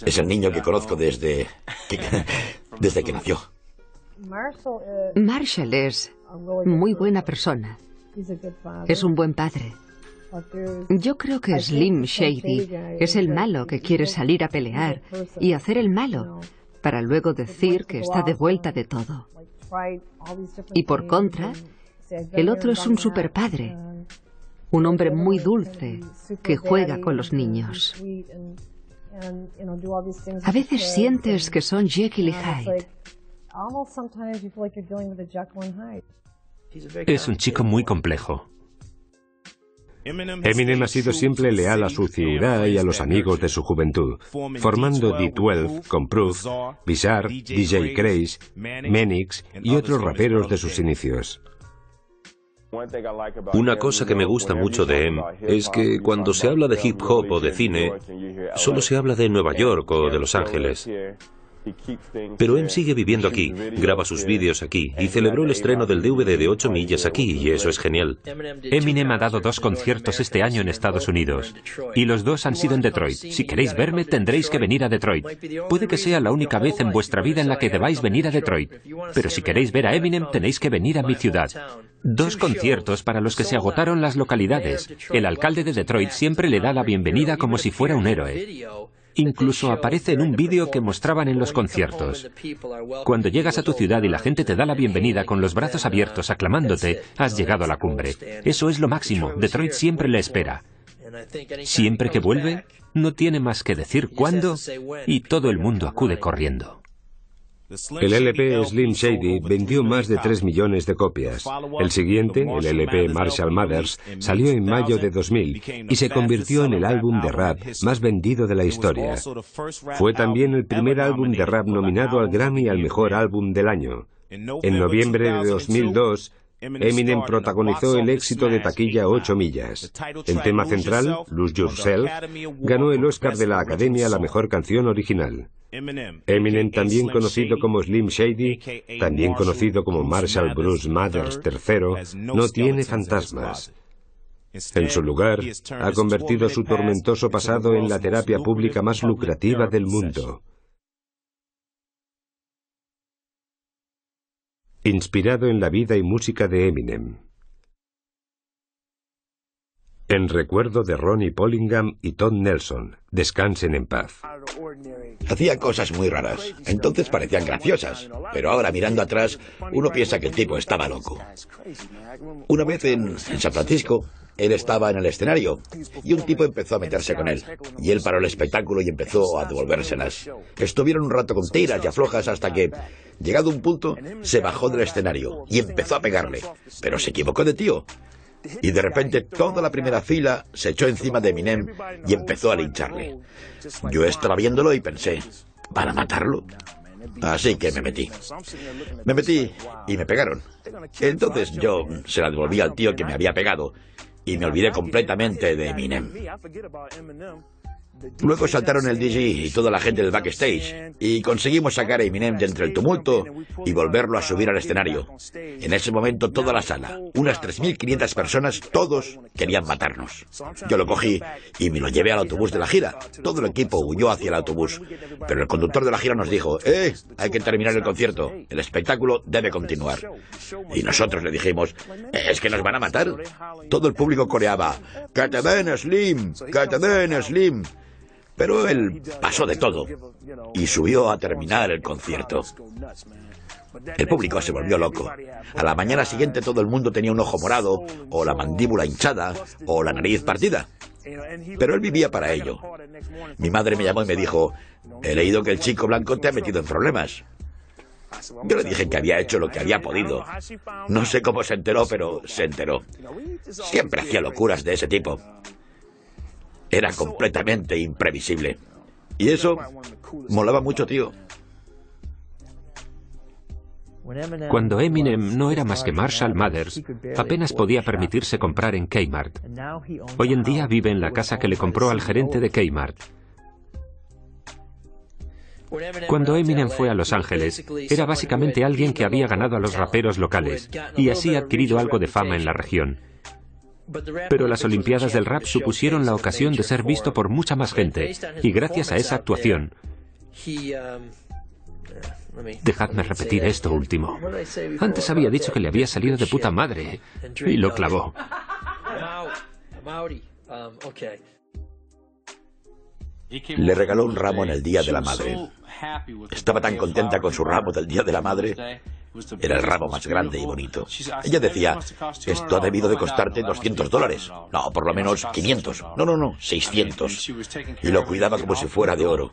Speaker 5: Es el niño que conozco desde que nació.
Speaker 4: Marshall es muy buena persona. Es un buen padre. Yo creo que Slim Shady es el malo que quiere salir a pelear y hacer el malo para luego decir que está de vuelta de todo. Y por contra, el otro es un superpadre, un hombre muy dulce que juega con los niños. A veces sientes que son Jekyll y Hyde.
Speaker 3: Es un chico muy complejo.
Speaker 1: Eminem ha sido siempre leal a su ciudad y a los amigos de su juventud, formando D12 con Proof, Bizarre, DJ Craze, Menix y otros raperos de sus inicios.
Speaker 9: Una cosa que me gusta mucho de Em es que cuando se habla de hip hop o de cine, solo se habla de Nueva York o de Los Ángeles. Pero Em sigue viviendo aquí, graba sus vídeos aquí y celebró el estreno del DVD de 8 millas aquí, y eso es genial.
Speaker 3: Eminem ha dado 2 conciertos este año en Estados Unidos y los 2 han sido en Detroit. Si queréis verme, tendréis que venir a Detroit. Puede que sea la única vez en vuestra vida en la que debáis venir a Detroit, pero si queréis ver a Eminem tenéis que venir a mi ciudad. 2 conciertos para los que se agotaron las localidades. El alcalde de Detroit siempre le da la bienvenida como si fuera un héroe. Incluso aparece en un vídeo que mostraban en los conciertos. Cuando llegas a tu ciudad y la gente te da la bienvenida con los brazos abiertos aclamándote, has llegado a la cumbre. Eso es lo máximo. Detroit siempre le espera. Siempre que vuelve, no tiene más que decir cuándo y todo el mundo acude corriendo.
Speaker 1: El LP Slim Shady vendió más de 3 millones de copias. El siguiente, el LP Marshall Mathers, salió en mayo de 2000 y se convirtió en el álbum de rap más vendido de la historia. Fue también el primer álbum de rap nominado al Grammy al mejor álbum del año. En noviembre de 2002, Eminem protagonizó el éxito de taquilla 8 millas. El tema central, Lose Yourself, ganó el Oscar de la Academia a la mejor canción original. Eminem, también conocido como Slim Shady, también conocido como Marshall Bruce Mathers III, no tiene fantasmas. En su lugar, ha convertido su tormentoso pasado en la terapia pública más lucrativa del mundo. Inspirado en la vida y música de Eminem. En recuerdo de Ronnie Pollingham y Todd Nelson. Descansen en paz.
Speaker 5: Hacía cosas muy raras. Entonces parecían graciosas. Pero ahora, mirando atrás, uno piensa que el tipo estaba loco. Una vez en San Francisco, él estaba en el escenario y un tipo empezó a meterse con él. Y él paró el espectáculo y empezó a devolvérselas. Estuvieron un rato con tiras y aflojas hasta que, llegado a un punto, se bajó del escenario y empezó a pegarle. Pero se equivocó de tío. Y de repente toda la primera fila se echó encima de Eminem y empezó a lincharle. Yo estaba viéndolo y pensé, ¿van a matarlo? Así que me metí. Me metí y me pegaron. Entonces yo se la devolví al tío que me había pegado y me olvidé completamente de Eminem. Luego saltaron el DJ y toda la gente del backstage y conseguimos sacar a Eminem de entre el tumulto y volverlo a subir al escenario. En ese momento toda la sala, unas 3.500 personas, todos querían matarnos. Yo lo cogí y me lo llevé al autobús de la gira. Todo el equipo huyó hacia el autobús, pero el conductor de la gira nos dijo, hay que terminar el concierto, el espectáculo debe continuar. Y nosotros le dijimos, es que nos van a matar. Todo el público coreaba, ¡que te den, Slim! ¡Que te den, Slim! Pero él pasó de todo y subió a terminar el concierto. El público se volvió loco. A la mañana siguiente todo el mundo tenía un ojo morado, o la mandíbula hinchada, o la nariz partida. Pero él vivía para ello. Mi madre me llamó y me dijo, he leído que el chico blanco te ha metido en problemas. Yo le dije que había hecho lo que había podido. No sé cómo se enteró, pero se enteró. Siempre hacía locuras de ese tipo. Era completamente imprevisible. Y eso molaba mucho, tío.
Speaker 3: Cuando Eminem no era más que Marshall Mathers, apenas podía permitirse comprar en Kmart. Hoy en día vive en la casa que le compró al gerente de Kmart. Cuando Eminem fue a Los Ángeles, era básicamente alguien que había ganado a los raperos locales y así adquirido algo de fama en la región. Pero las Olimpiadas del Rap supusieron la ocasión de ser visto por mucha más gente, y gracias a esa actuación... Dejadme repetir esto último. Antes había dicho que le había salido de puta madre, y lo clavó.
Speaker 5: Le regaló un ramo en el Día de la Madre. Estaba tan contenta con su ramo del Día de la Madre. Era el ramo más grande y bonito. Ella decía, esto ha debido de costarte $200. No, por lo menos 500. No, 600. Y lo cuidaba como si fuera de oro.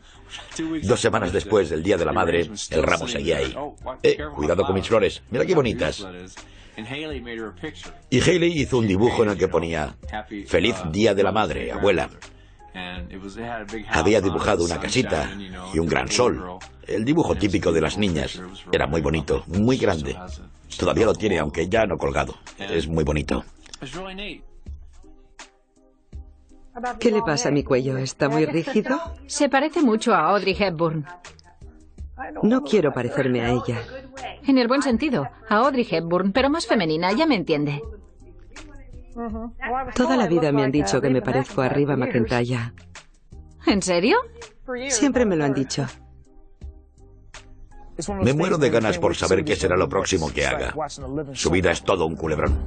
Speaker 5: 2 semanas después del Día de la Madre, el ramo seguía ahí. Cuidado con mis flores. Mira qué bonitas. Y Hayley hizo un dibujo en el que ponía Feliz Día de la Madre, abuela. Había dibujado una casita y un gran sol. El dibujo típico de las niñas. Era muy bonito, muy grande. Todavía lo tiene, aunque ya no colgado. Es muy bonito.
Speaker 2: ¿Qué le pasa a mi cuello? ¿Está muy rígido?
Speaker 6: Se parece mucho a Audrey Hepburn.
Speaker 2: No quiero parecerme a ella.
Speaker 6: En el buen sentido, a Audrey Hepburn, pero más femenina, ya me entiende.
Speaker 2: Toda la vida me han dicho que me parezco a Reba McEntire.
Speaker 6: ¿En serio?
Speaker 2: Siempre me lo han dicho.
Speaker 5: Me muero de ganas por saber qué será lo próximo que haga. Su vida es todo un culebrón.